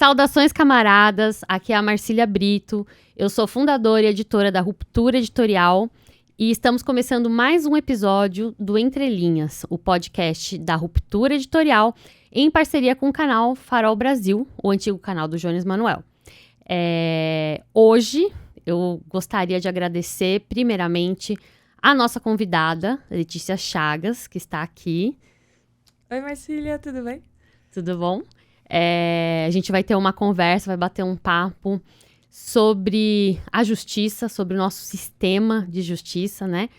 Saudações, camaradas! Aqui é a Marcília Brito. Eu sou fundadora e editora da Ruptura Editorial e estamos começando mais um episódio do Entre Linhas, o podcast da Ruptura Editorial, em parceria com o canal Farol Brasil, o antigo canal do Jones Manuel. Hoje eu gostaria de agradecer, primeiramente, a nossa convidada, Letícia Chagas, que está aqui. Oi, Marcília, tudo bem? Tudo bom? A gente vai ter uma conversa, vai bater um papo sobre a justiça, sobre o nosso sistema de justiça, né?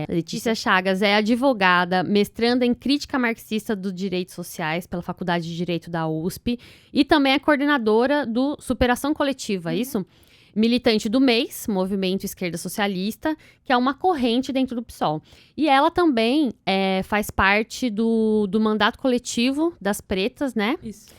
Letícia Chagas é advogada, mestranda em crítica marxista dos direitos sociais pela Faculdade de Direito da USP e também é coordenadora do Superação Coletiva, isso? Militante do MEIS, Movimento Esquerda Socialista, que é uma corrente dentro do PSOL. E ela também faz parte do mandato coletivo das pretas, né? Isso.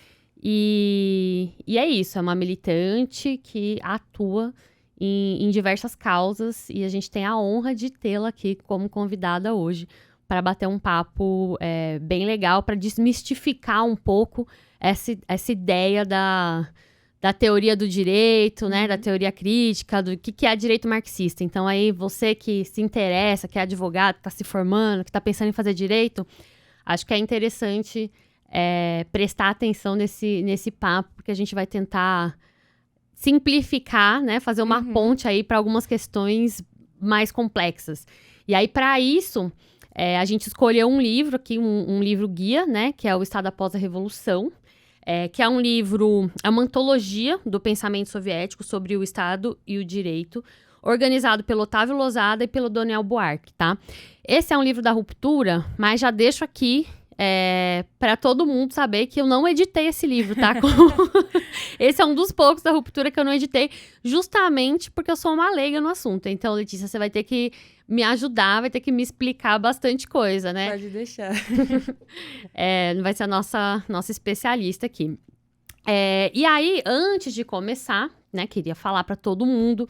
E é isso, é uma militante que atua em diversas causas e a gente tem a honra de tê-la aqui como convidada hoje para bater um papo bem legal, para desmistificar um pouco essa ideia da teoria do direito, né, da teoria crítica, do que é direito marxista. Então, aí, você que se interessa, que é advogado, que está se formando, que está pensando em fazer direito, acho que é interessante prestar atenção nesse papo, porque a gente vai tentar simplificar, né, fazer uma ponte aí para algumas questões mais complexas. E aí, para isso, a gente escolheu um livro aqui, um livro guia, né, que é o Estado após a Revolução, que é um livro, é uma antologia do pensamento soviético sobre o Estado e o direito, organizado pelo Otávio Losada e pelo Daniel Buarque, tá? Esse é um livro da Ruptura, mas já deixo aqui para todo mundo saber que eu não editei esse livro, tá? Esse é um dos poucos da Ruptura que eu não editei, justamente porque eu sou uma leiga no assunto. Então, Letícia, você vai ter que me ajudar, vai ter que me explicar bastante coisa, né? Pode deixar. Vai ser a nossa especialista aqui. E aí, antes de começar, né, queria falar para todo mundo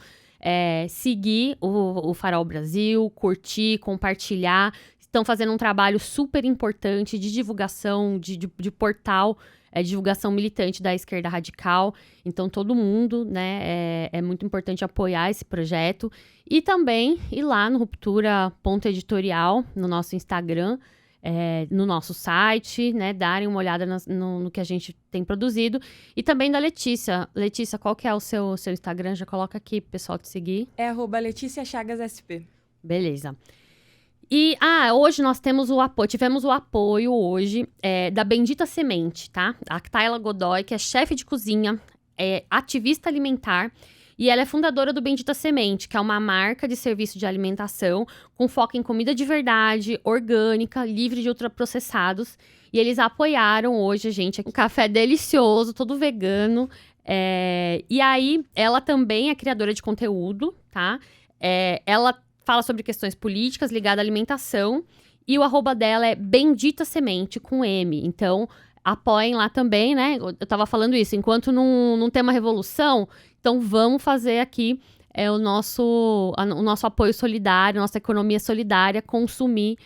seguir o Farol Brasil, curtir, compartilhar. Estão fazendo um trabalho super importante de divulgação, de portal, divulgação militante da esquerda radical. Então, todo mundo, né, é muito importante apoiar esse projeto. E também ir lá no Ruptura.editorial, no nosso Instagram, no nosso site, né, darem uma olhada no que a gente tem produzido. E também da Letícia. Letícia, qual que é o seu Instagram? Já coloca aqui pro pessoal te seguir. É @LeticiaChagasSP. Beleza. E, hoje nós tivemos o apoio hoje da Bendita Semente, tá? A Tayla Godoy, que é chefe de cozinha, ativista alimentar, e ela é fundadora do Bendita Semente, que é uma marca de serviço de alimentação com foco em comida de verdade, orgânica, livre de ultraprocessados. E eles apoiaram hoje a gente, um café delicioso, todo vegano. E aí, ela também é criadora de conteúdo, tá? Ela fala sobre questões políticas ligadas à alimentação. E o arroba dela é Bendita Semente, com M. Então, apoiem lá também, né? Eu tava falando isso, enquanto não tem uma revolução, então vamos fazer aqui o nosso apoio solidário, nossa economia solidária, consumir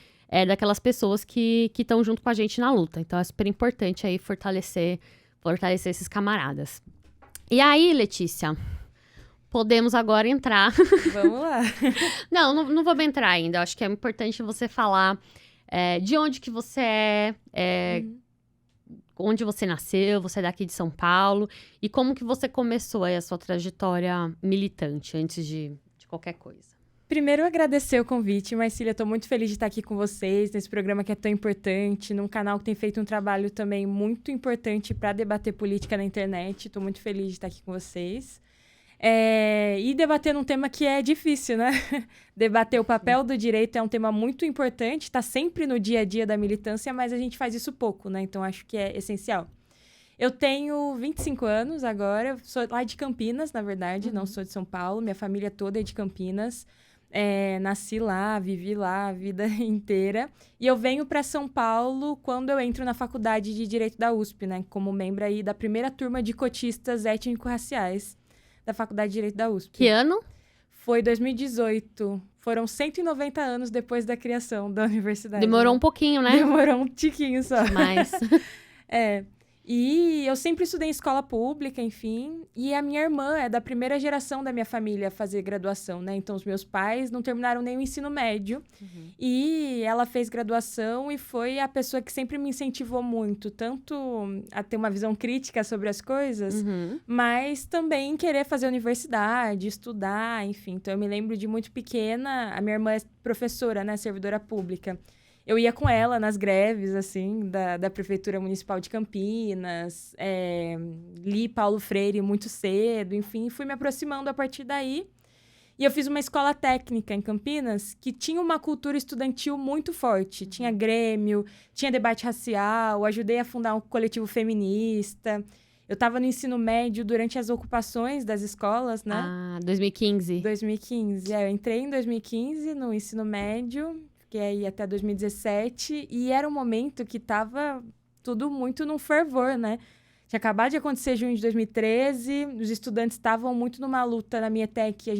daquelas pessoas que estão junto com a gente na luta. Então, é super importante aí fortalecer esses camaradas. E aí, Letícia, podemos agora entrar. Vamos lá. Não vamos entrar ainda. Eu acho que é importante você falar de onde que você onde você nasceu, você é daqui de São Paulo, e como que você começou aí a sua trajetória militante, antes de qualquer coisa. Primeiro, agradecer o convite, Marcília. Estou muito feliz de estar aqui com vocês, nesse programa que é tão importante, num canal que tem feito um trabalho também muito importante para debater política na internet. Estou muito feliz de estar aqui com vocês. E debater um tema que é difícil, né? Debater o papel do direito é um tema muito importante, está sempre no dia a dia da militância, mas a gente faz isso pouco, né? Então, acho que é essencial. Eu tenho 25 anos agora, sou lá de Campinas, na verdade, não sou de São Paulo, minha família toda é de Campinas. Nasci lá, vivi lá a vida inteira. E eu venho para São Paulo quando eu entro na Faculdade de Direito da USP, né? Como membro aí da primeira turma de cotistas étnico-raciais da Faculdade de Direito da USP. Que ano? Foi 2018. Foram 190 anos depois da criação da universidade. Demorou né? um pouquinho, né? Demorou um tiquinho só. Mas... E eu sempre estudei em escola pública, enfim. E a minha irmã é da primeira geração da minha família a fazer graduação, né? Então, os meus pais não terminaram nem o ensino médio. E ela fez graduação e foi a pessoa que sempre me incentivou muito. Tanto a ter uma visão crítica sobre as coisas, mas também querer fazer universidade, estudar, enfim. Então, eu me lembro de muito pequena. A minha irmã é professora, né? Servidora pública. Eu ia com ela nas greves, assim, da Prefeitura Municipal de Campinas, li Paulo Freire muito cedo, enfim, fui me aproximando a partir daí. E eu fiz uma escola técnica em Campinas que tinha uma cultura estudantil muito forte. Tinha grêmio, tinha debate racial, ajudei a fundar um coletivo feminista. Eu estava no ensino médio durante as ocupações das escolas, né? Ah, 2015. 2015, eu entrei em 2015 no ensino médio, fiquei aí até 2017, e era um momento que estava tudo muito num fervor, né? Tinha acabado de acontecer junho de 2013, os estudantes estavam muito numa luta na minha ETEC, a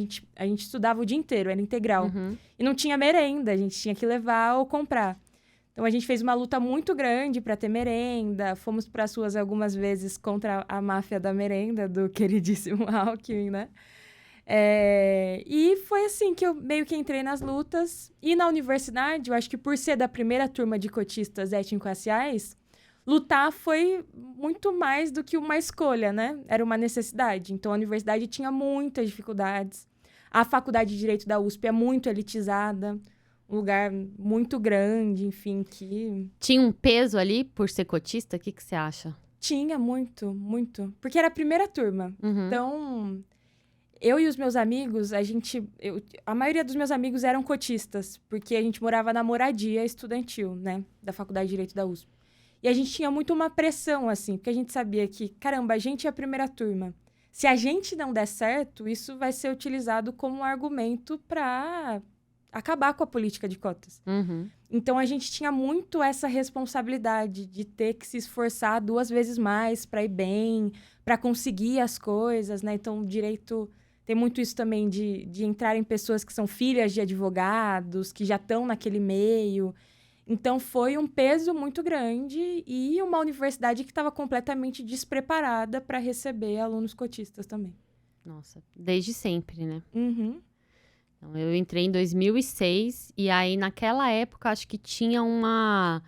gente estudava o dia inteiro, era integral. E não tinha merenda, a gente tinha que levar ou comprar. Então, a gente fez uma luta muito grande para ter merenda, fomos para as ruas algumas vezes contra a máfia da merenda, do queridíssimo Alckmin, né? E foi assim que eu meio que entrei nas lutas. E na universidade, eu acho que por ser da primeira turma de cotistas étnico-raciais, lutar foi muito mais do que uma escolha, né? Era uma necessidade. Então, a universidade tinha muitas dificuldades. A faculdade de Direito da USP é muito elitizada, um lugar muito grande, enfim, que... Tinha um peso ali por ser cotista? O que você acha? Tinha muito, muito. Porque era a primeira turma. Então... Eu e os meus amigos, a maioria dos meus amigos eram cotistas, porque a gente morava na moradia estudantil, né, da Faculdade de Direito da USP. E a gente tinha muito uma pressão, assim, porque a gente sabia que, caramba, a gente é a primeira turma. Se a gente não der certo, isso vai ser utilizado como um argumento para acabar com a política de cotas. Então, a gente tinha muito essa responsabilidade de ter que se esforçar 2 vezes mais para ir bem, para conseguir as coisas, né? Então, o direito... Tem muito isso também de entrarem pessoas que são filhas de advogados, que já estão naquele meio. Então, foi um peso muito grande e uma universidade que estava completamente despreparada para receber alunos cotistas também. Nossa, desde sempre, né? Então, eu entrei em 2006 e aí, naquela época, acho que tinha uma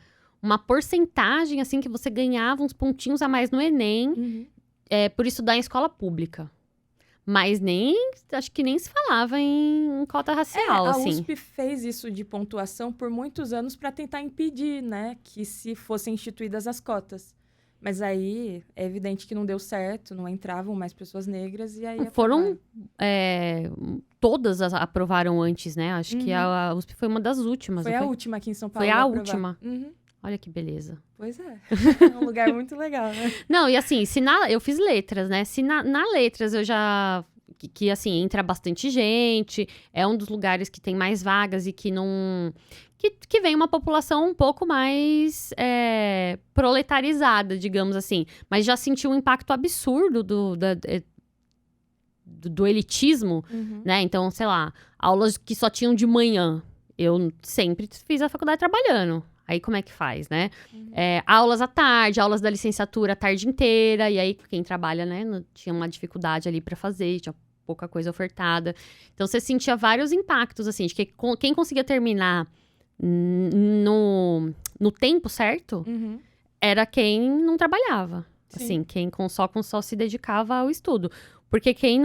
porcentagem, assim, que você ganhava uns pontinhos a mais no Enem, por estudar em escola pública. Mas acho que nem se falava em cota racial, assim. A USP fez isso de pontuação por muitos anos para tentar impedir, né, que se fossem instituídas as cotas. Mas aí, é evidente que não deu certo, não entravam mais pessoas negras e aí... Foram... todas aprovaram antes, né? Acho que a USP foi uma das últimas. Foi a última aqui em São Paulo. Foi a última. Olha que beleza. Pois é. É um lugar muito legal, né? Não, e assim, eu fiz letras, né? Se na letras eu já... Que, assim, entra bastante gente, é um dos lugares que tem mais vagas e que não... Que vem uma população um pouco mais proletarizada, digamos assim. Mas já senti um impacto absurdo do elitismo, né? Então, sei lá, aulas que só tinham de manhã. Eu sempre fiz a faculdade trabalhando. Aí, como é que faz, né? Aulas à tarde, aulas da licenciatura a tarde inteira. E aí, quem trabalha, né, tinha uma dificuldade ali pra fazer, tinha pouca coisa ofertada. Então, você sentia vários impactos, assim, de que quem conseguia terminar no tempo certo era quem não trabalhava. Sim. Assim, quem só se dedicava ao estudo. Porque quem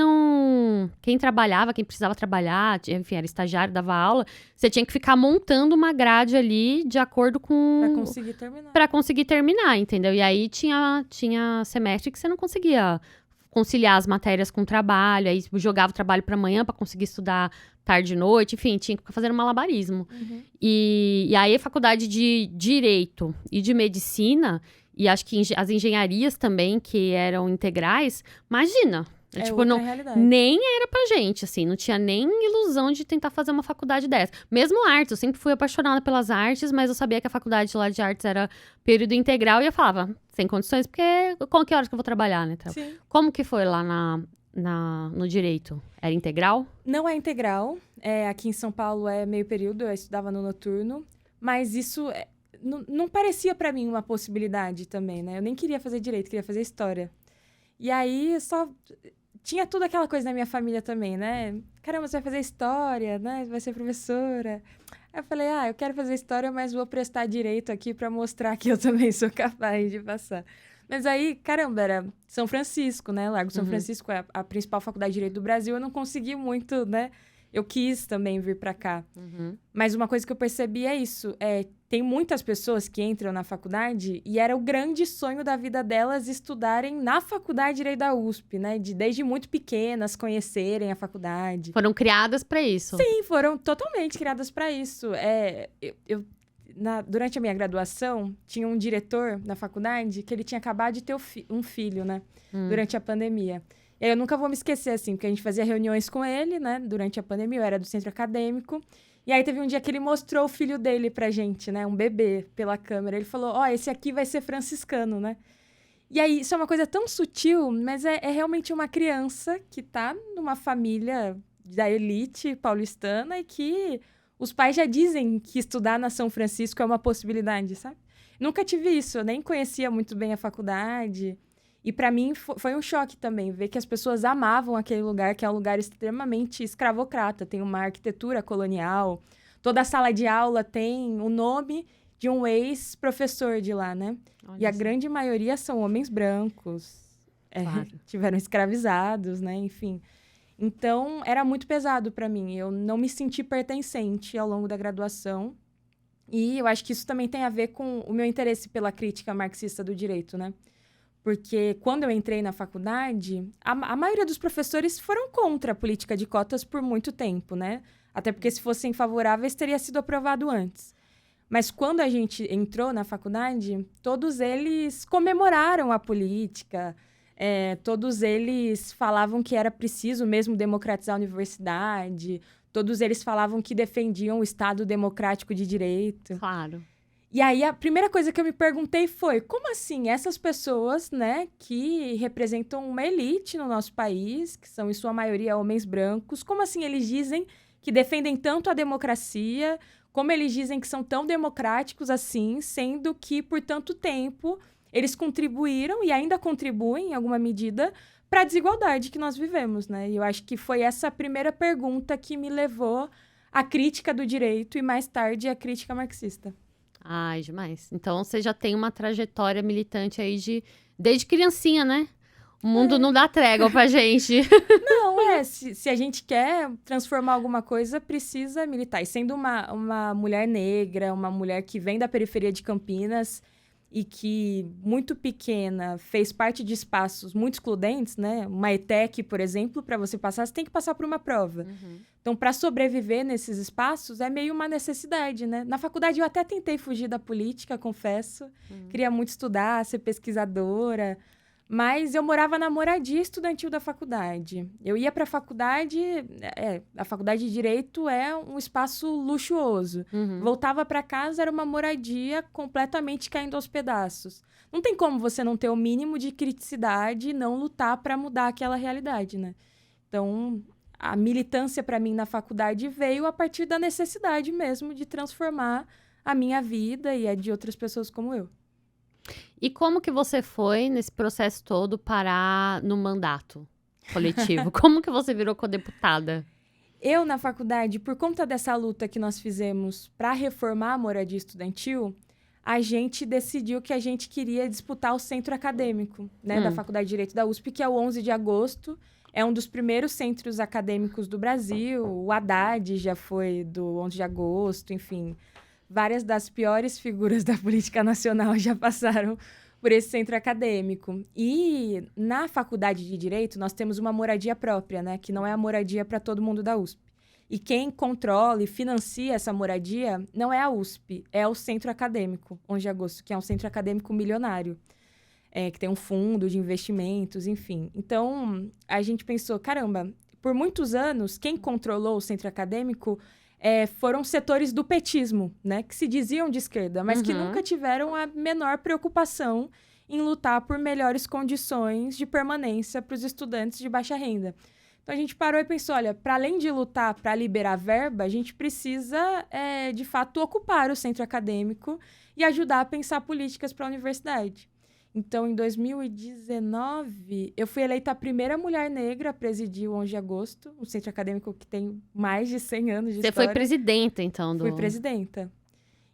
trabalhava, quem precisava trabalhar, enfim, era estagiário, dava aula, você tinha que ficar montando uma grade ali de acordo com... Pra conseguir terminar. Pra conseguir terminar, entendeu? E aí tinha semestre que você não conseguia conciliar as matérias com o trabalho, aí jogava o trabalho pra amanhã pra conseguir estudar tarde e noite, enfim, tinha que ficar fazendo malabarismo. E aí a faculdade de Direito e de Medicina, e acho que as engenharias também, que eram integrais, imagina... Tipo, não, realidade. nem era pra gente, assim, não tinha nem ilusão de tentar fazer uma faculdade dessa. Mesmo artes, eu sempre fui apaixonada pelas artes, mas eu sabia que a faculdade lá de artes era período integral e eu falava, sem condições, porque que horas que eu vou trabalhar, né? Sim. Como que foi lá no direito? Era integral? Não é integral, aqui em São Paulo é meio período, eu estudava no noturno, mas isso não parecia para mim uma possibilidade também, né? Eu nem queria fazer direito, queria fazer história. E aí, só... Tinha tudo aquela coisa na minha família também, né? Caramba, você vai fazer história, né? Vai ser professora. Aí eu falei, eu quero fazer história, mas vou prestar direito aqui para mostrar que eu também sou capaz de passar. Mas aí, caramba, era São Francisco, né? Largo São Francisco é a principal faculdade de Direito do Brasil. Eu não consegui muito, né? Eu quis também vir para cá. Mas uma coisa que eu percebi é isso. Tem muitas pessoas que entram na faculdade e era o grande sonho da vida delas estudarem na faculdade de Direito da USP, né? Desde muito pequenas conhecerem a faculdade. Foram criadas para isso. Sim, foram totalmente criadas para isso. Durante a minha graduação, tinha um diretor na faculdade que ele tinha acabado de ter um filho, né? Durante a pandemia. E aí eu nunca vou me esquecer, assim, porque a gente fazia reuniões com ele, né? Durante a pandemia, eu era do centro acadêmico. E aí teve um dia que ele mostrou o filho dele pra gente, né? Um bebê, pela câmera. Ele falou, esse aqui vai ser franciscano, né? E aí, isso é uma coisa tão sutil, mas é realmente uma criança que tá numa família da elite paulistana e que os pais já dizem que estudar na São Francisco é uma possibilidade, sabe? Nunca tive isso, eu nem conhecia muito bem a faculdade. E para mim foi um choque também, ver que as pessoas amavam aquele lugar, que é um lugar extremamente escravocrata. Tem uma arquitetura colonial, toda a sala de aula tem o nome de um ex-professor de lá, né? Olha, e a grande maioria são homens brancos, claro. Tiveram escravizados, né? Enfim. Então, era muito pesado para mim. Eu não me senti pertencente ao longo da graduação. E eu acho que isso também tem a ver com o meu interesse pela crítica marxista do direito, né? Porque quando eu entrei na faculdade, a maioria dos professores foram contra a política de cotas por muito tempo, né? Até porque se fossem favoráveis, teria sido aprovado antes. Mas quando a gente entrou na faculdade, todos eles comemoraram a política, todos eles falavam que era preciso mesmo democratizar a universidade, todos eles falavam que defendiam o Estado democrático de direito. Claro. E aí, a primeira coisa que eu me perguntei foi, como assim essas pessoas, né, que representam uma elite no nosso país, que são, em sua maioria, homens brancos, como assim eles dizem que defendem tanto a democracia, como eles dizem que são tão democráticos assim, sendo que, por tanto tempo, eles contribuíram e ainda contribuem, em alguma medida, para a desigualdade que nós vivemos, né? E eu acho que foi essa primeira pergunta que me levou à crítica do direito e, mais tarde, à crítica marxista. Ai, demais. Então, você já tem uma trajetória militante aí desde criancinha, né? O mundo não dá trégua pra gente. Não, se a gente quer transformar alguma coisa, precisa militar. E sendo uma mulher negra, uma mulher que vem da periferia de Campinas e que, muito pequena, fez parte de espaços muito excludentes, né? Uma ETEC, por exemplo, para você passar, você tem que passar por uma prova. Então, para sobreviver nesses espaços, é meio uma necessidade, né? Na faculdade, eu até tentei fugir da política, confesso. Queria muito estudar, ser pesquisadora. Mas eu morava na moradia estudantil da faculdade. Eu ia para a faculdade... a faculdade de Direito é um espaço luxuoso. Voltava para casa, era uma moradia completamente caindo aos pedaços. Não tem como você não ter o mínimo de criticidade e não lutar para mudar aquela realidade, né? Então, a militância para mim na faculdade veio a partir da necessidade mesmo de transformar a minha vida e a de outras pessoas como eu. E como que você foi, nesse processo todo, parar no mandato coletivo? Como que você virou codeputada? Eu, na faculdade, por conta dessa luta que nós fizemos para reformar a moradia estudantil, a gente decidiu que a gente queria disputar o centro acadêmico, né, da Faculdade de Direito da USP, que é o 11 de agosto. É um dos primeiros centros acadêmicos do Brasil. O Haddad já foi do 11 de agosto, enfim... Várias das piores figuras da política nacional já passaram por esse centro acadêmico. E na faculdade de Direito, nós temos uma moradia própria, né? Que não é a moradia para todo mundo da USP. E quem controla e financia essa moradia não é a USP, é o centro acadêmico, 11 de agosto, que é um centro acadêmico milionário, que tem um fundo de investimentos, enfim. Então, a gente pensou, caramba, por muitos anos, quem controlou o centro acadêmico... foram setores do petismo, né, que se diziam de esquerda, mas que nunca tiveram a menor preocupação em lutar por melhores condições de permanência para os estudantes de baixa renda. Então, a gente parou e pensou, olha, para além de lutar para liberar verba, a gente precisa, de fato, ocupar o centro acadêmico e ajudar a pensar políticas para a universidade. Então, em 2019, eu fui eleita a primeira mulher negra a presidir o 11 de agosto, um centro acadêmico que tem mais de 100 anos de Você história. foi presidenta, então, Fui presidenta.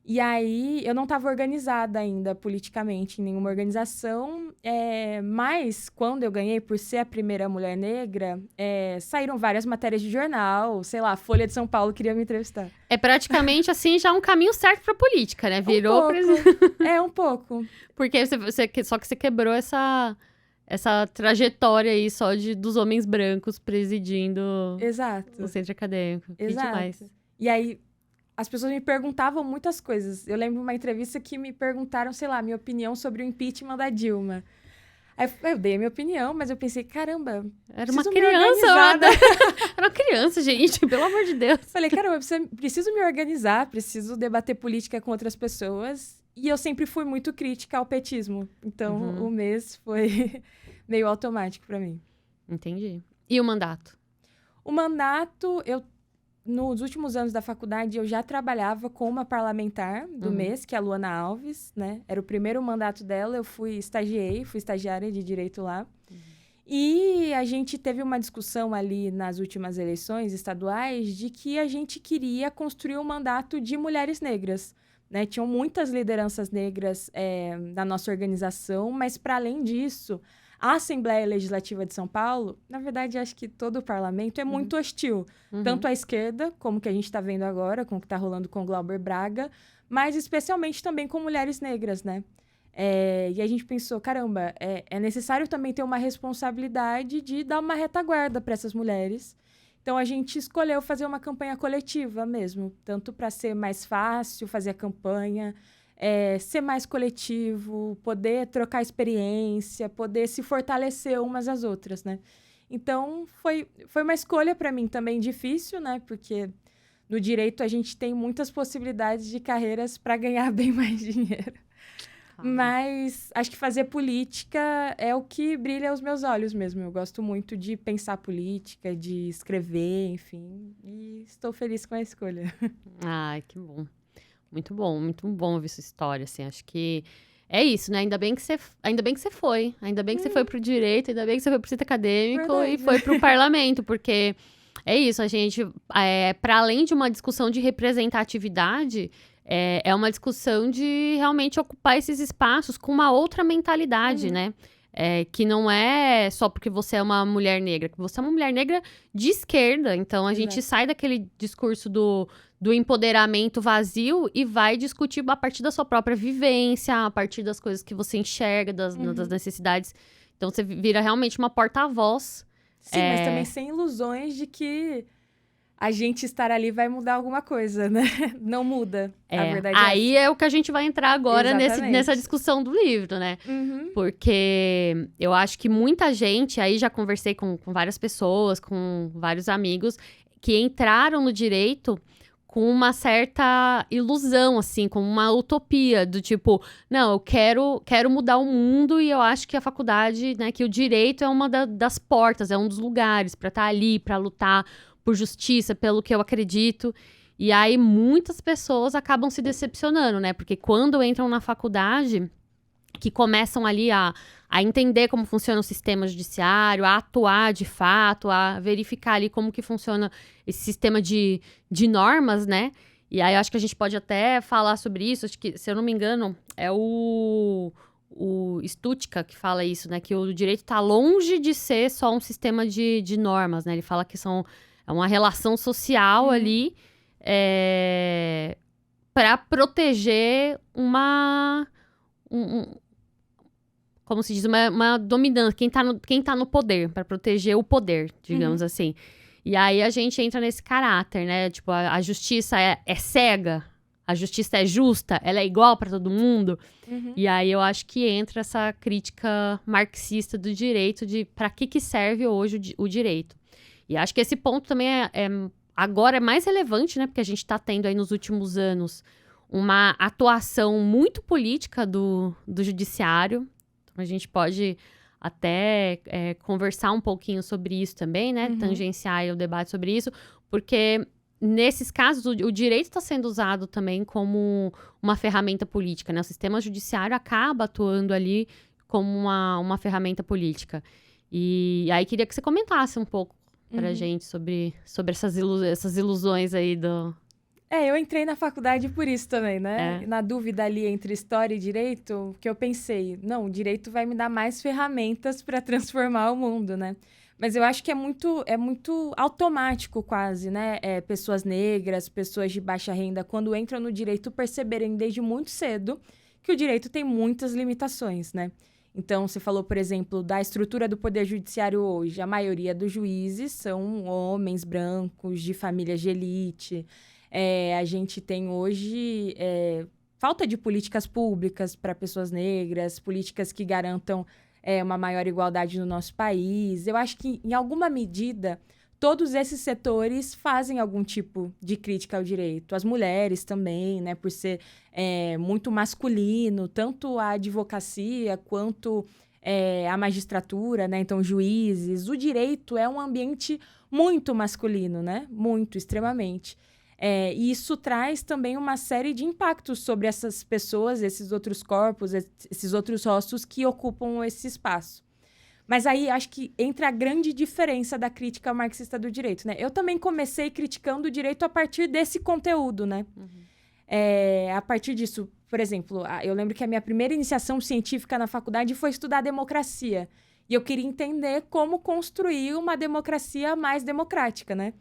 E aí, eu não estava organizada ainda politicamente em nenhuma organização, mas quando eu ganhei, por ser a primeira mulher negra, saíram várias matérias de jornal, sei lá, Folha de São Paulo queria me entrevistar. É praticamente, assim, já um caminho certo pra política, né? Virou Um pouco. Porque só que você quebrou essa trajetória aí só dos homens brancos presidindo Exato. o centro acadêmico. Que Exato. demais. E aí, as pessoas me perguntavam muitas coisas. Eu lembro de uma entrevista que me perguntaram, sei lá, minha opinião sobre o impeachment da Dilma. Aí eu dei a minha opinião, mas eu pensei, caramba, era uma criança, era uma criança, gente, pelo amor de Deus. Falei, caramba, preciso me organizar, preciso debater política com outras pessoas. E eu sempre fui muito crítica ao petismo. Então, o mês foi meio automático para mim. Entendi. E o mandato? O mandato, nos últimos anos da faculdade, eu já trabalhava com uma parlamentar do mês, que é a Luana Alves, né? Era o primeiro mandato dela, eu fui estagiária de Direito lá. E a gente teve uma discussão ali nas últimas eleições estaduais de que a gente queria construir um mandato de mulheres negras, né? Tinham muitas lideranças negras na nossa organização, mas, para além disso, a Assembleia Legislativa de São Paulo, na verdade, acho que todo o parlamento é muito hostil. Tanto à esquerda, como que a gente está vendo agora, com o que está rolando com o Glauber Braga, mas especialmente também com mulheres negras, né? E a gente pensou, caramba, é necessário também ter uma responsabilidade de dar uma retaguarda para essas mulheres. Então, a gente escolheu fazer uma campanha coletiva mesmo, tanto para ser mais fácil fazer a campanha, ser mais coletivo, poder trocar experiência, poder se fortalecer umas às outras, né? Então, foi uma escolha para mim também difícil, né? Porque no direito a gente tem muitas possibilidades de carreiras para ganhar bem mais dinheiro. Mas acho que fazer política é o que brilha aos meus olhos mesmo. Eu gosto muito de pensar política, de escrever, enfim. E estou feliz com a escolha. Ai, que bom. Muito bom ouvir sua história, assim. Acho que é isso, né? Ainda bem que você foi. Ainda bem que você foi pro direito, ainda bem que você foi pro centro acadêmico. Verdade. E foi pro parlamento, porque é isso, a gente, para além de uma discussão de representatividade, é uma discussão de realmente ocupar esses espaços com uma outra mentalidade, né? Que não é só porque você é uma mulher negra, que você é uma mulher negra de esquerda. Então, a gente sai daquele discurso do empoderamento vazio e vai discutir a partir da sua própria vivência, a partir das coisas que você enxerga, das necessidades. Então, você vira realmente uma porta-voz. Sim, mas também sem ilusões de que a gente estar ali vai mudar alguma coisa, né? Não muda, a verdade aí é o que a gente vai entrar agora nessa discussão do livro, né? Porque eu acho que muita gente, aí já conversei com várias pessoas, com vários amigos, que entraram no direito com uma certa ilusão, assim, com uma utopia do tipo, não, eu quero mudar o mundo e eu acho que a faculdade, né, que o direito é uma das portas, é um dos lugares para estar ali, para lutar por justiça, pelo que eu acredito. E aí muitas pessoas acabam se decepcionando, né, porque quando entram na faculdade, que começam ali a entender como funciona o sistema judiciário, a atuar de fato, a verificar ali como que funciona esse sistema de normas, né? E aí eu acho que a gente pode até falar sobre isso, acho que, se eu não me engano, é o Stuttgart que fala isso, né? Que o direito está longe de ser só um sistema de normas, né? Ele fala que é uma relação social ali para proteger como se diz, uma dominância, quem tá no poder, para proteger o poder, digamos assim. E aí a gente entra nesse caráter, né? Tipo, a justiça é cega, a justiça é justa, ela é igual para todo mundo. E aí eu acho que entra essa crítica marxista do direito, de para que serve hoje o direito. E acho que esse ponto também agora é mais relevante, né? Porque a gente tá tendo aí nos últimos anos uma atuação muito política do judiciário. A gente pode até conversar um pouquinho sobre isso também, né? Tangenciar o debate sobre isso, porque nesses casos, o direito está sendo usado também como uma ferramenta política, né? O sistema judiciário acaba atuando ali como uma ferramenta política. E aí queria que você comentasse um pouco pra gente sobre essas ilusões aí do... Eu entrei na faculdade por isso também, né? Na dúvida ali entre história e direito, que eu pensei, não, o direito vai me dar mais ferramentas para transformar o mundo, né? Mas eu acho que é muito automático quase, né? Pessoas negras, pessoas de baixa renda, quando entram no direito, perceberem desde muito cedo que o direito tem muitas limitações, né? Então, você falou, por exemplo, da estrutura do Poder Judiciário hoje. A maioria dos juízes são homens brancos, de famílias de elite. A gente tem hoje falta de políticas públicas para pessoas negras, políticas que garantam uma maior igualdade no nosso país. Eu acho que, em alguma medida, todos esses setores fazem algum tipo de crítica ao direito. As mulheres também, né, por ser muito masculino, tanto a advocacia quanto a magistratura, né, então juízes. O direito é um ambiente muito masculino, né, muito, extremamente. E isso traz também uma série de impactos sobre essas pessoas, esses outros corpos, esses outros rostos que ocupam esse espaço. Mas aí acho que entra a grande diferença da crítica marxista do direito, né? Eu também comecei criticando o direito a partir desse conteúdo, né? A partir disso, por exemplo, eu lembro que a minha primeira iniciação científica na faculdade foi estudar democracia. E eu queria entender como construir uma democracia mais democrática, né?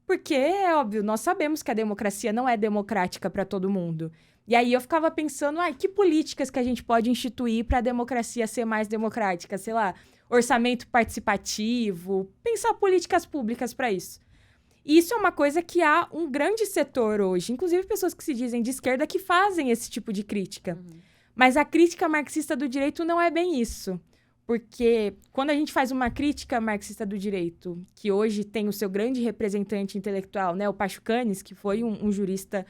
Porque, é óbvio, nós sabemos que a democracia não é democrática para todo mundo. E aí eu ficava pensando, que políticas que a gente pode instituir para a democracia ser mais democrática? Sei lá, orçamento participativo, pensar políticas públicas para isso. E isso é uma coisa que há um grande setor hoje, inclusive pessoas que se dizem de esquerda, que fazem esse tipo de crítica. Mas a crítica marxista do direito não é bem isso. Porque quando a gente faz uma crítica marxista do direito, que hoje tem o seu grande representante intelectual, né, o Pachucanes, que foi um jurista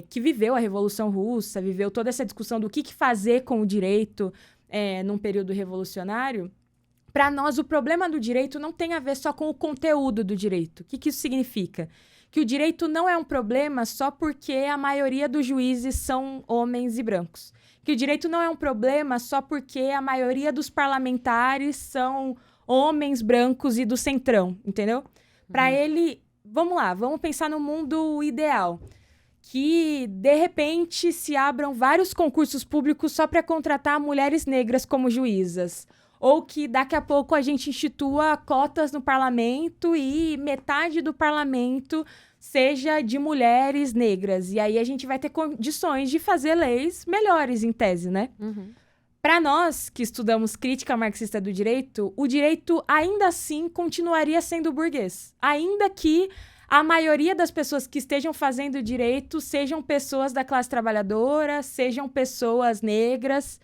que viveu a Revolução Russa, viveu toda essa discussão do que fazer com o direito num período revolucionário, para nós o problema do direito não tem a ver só com o conteúdo do direito. O que isso significa? Que o direito não é um problema só porque a maioria dos juízes são homens e brancos. Que o direito não é um problema só porque a maioria dos parlamentares são homens brancos e do centrão, entendeu? Para ele, vamos lá, vamos pensar no mundo ideal. Que, de repente, se abram vários concursos públicos só para contratar mulheres negras como juízas. Ou que daqui a pouco a gente institua cotas no parlamento e metade do parlamento seja de mulheres negras. E aí a gente vai ter condições de fazer leis melhores, em tese, né? Para nós, que estudamos crítica marxista do direito, o direito ainda assim continuaria sendo burguês. Ainda que a maioria das pessoas que estejam fazendo direito sejam pessoas da classe trabalhadora, sejam pessoas negras.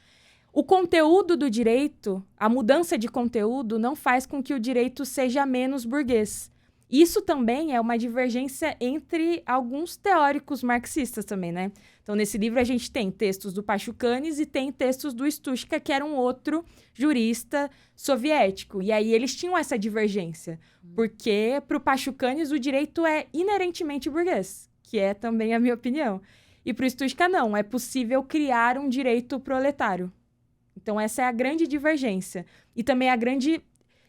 O conteúdo do direito, a mudança de conteúdo, não faz com que o direito seja menos burguês. Isso também é uma divergência entre alguns teóricos marxistas também, né? Então, nesse livro a gente tem textos do Pachucanes e tem textos do Stushka, que era um outro jurista soviético. E aí eles tinham essa divergência, porque para o Pachucanes o direito é inerentemente burguês, que é também a minha opinião. E para o Stushka não, é possível criar um direito proletário. Então, essa é a grande divergência. E também a grande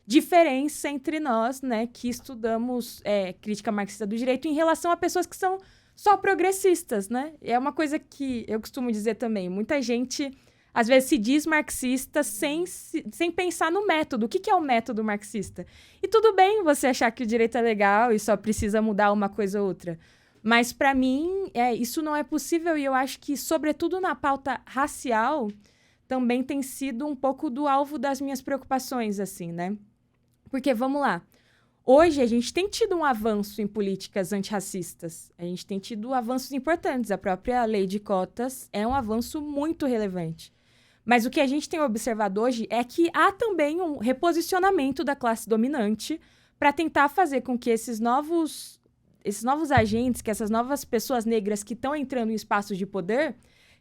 diferença entre nós, né, que estudamos crítica marxista do direito em relação a pessoas que são só progressistas, né? É uma coisa que eu costumo dizer também. Muita gente, às vezes, se diz marxista sem pensar no método. O que é o método marxista? E tudo bem você achar que o direito é legal e só precisa mudar uma coisa ou outra. Mas, para mim, isso não é possível. E eu acho que, sobretudo na pauta racial, também tem sido um pouco do alvo das minhas preocupações, assim, né? Porque, vamos lá, hoje a gente tem tido um avanço em políticas antirracistas. A gente tem tido avanços importantes. A própria lei de cotas é um avanço muito relevante. Mas o que a gente tem observado hoje é que há também um reposicionamento da classe dominante para tentar fazer com que esses novos agentes, que essas novas pessoas negras que estão entrando em espaços de poder,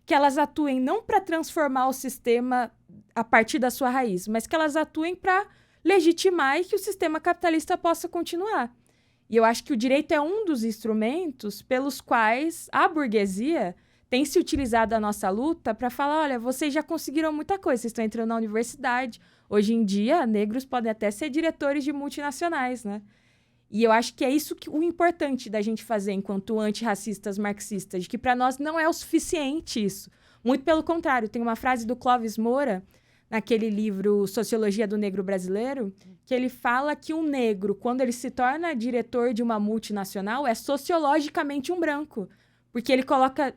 que elas atuem não para transformar o sistema a partir da sua raiz, mas que elas atuem para legitimar e que o sistema capitalista possa continuar. E eu acho que o direito é um dos instrumentos pelos quais a burguesia tem se utilizado da nossa luta para falar, olha, vocês já conseguiram muita coisa, vocês estão entrando na universidade. Hoje em dia, negros podem até ser diretores de multinacionais, né? E eu acho que é isso o importante da gente fazer enquanto antirracistas marxistas, de que para nós não é o suficiente isso. Muito pelo contrário, tem uma frase do Clóvis Moura, naquele livro Sociologia do Negro Brasileiro, que ele fala que um negro, quando ele se torna diretor de uma multinacional, é sociologicamente um branco. Porque ele coloca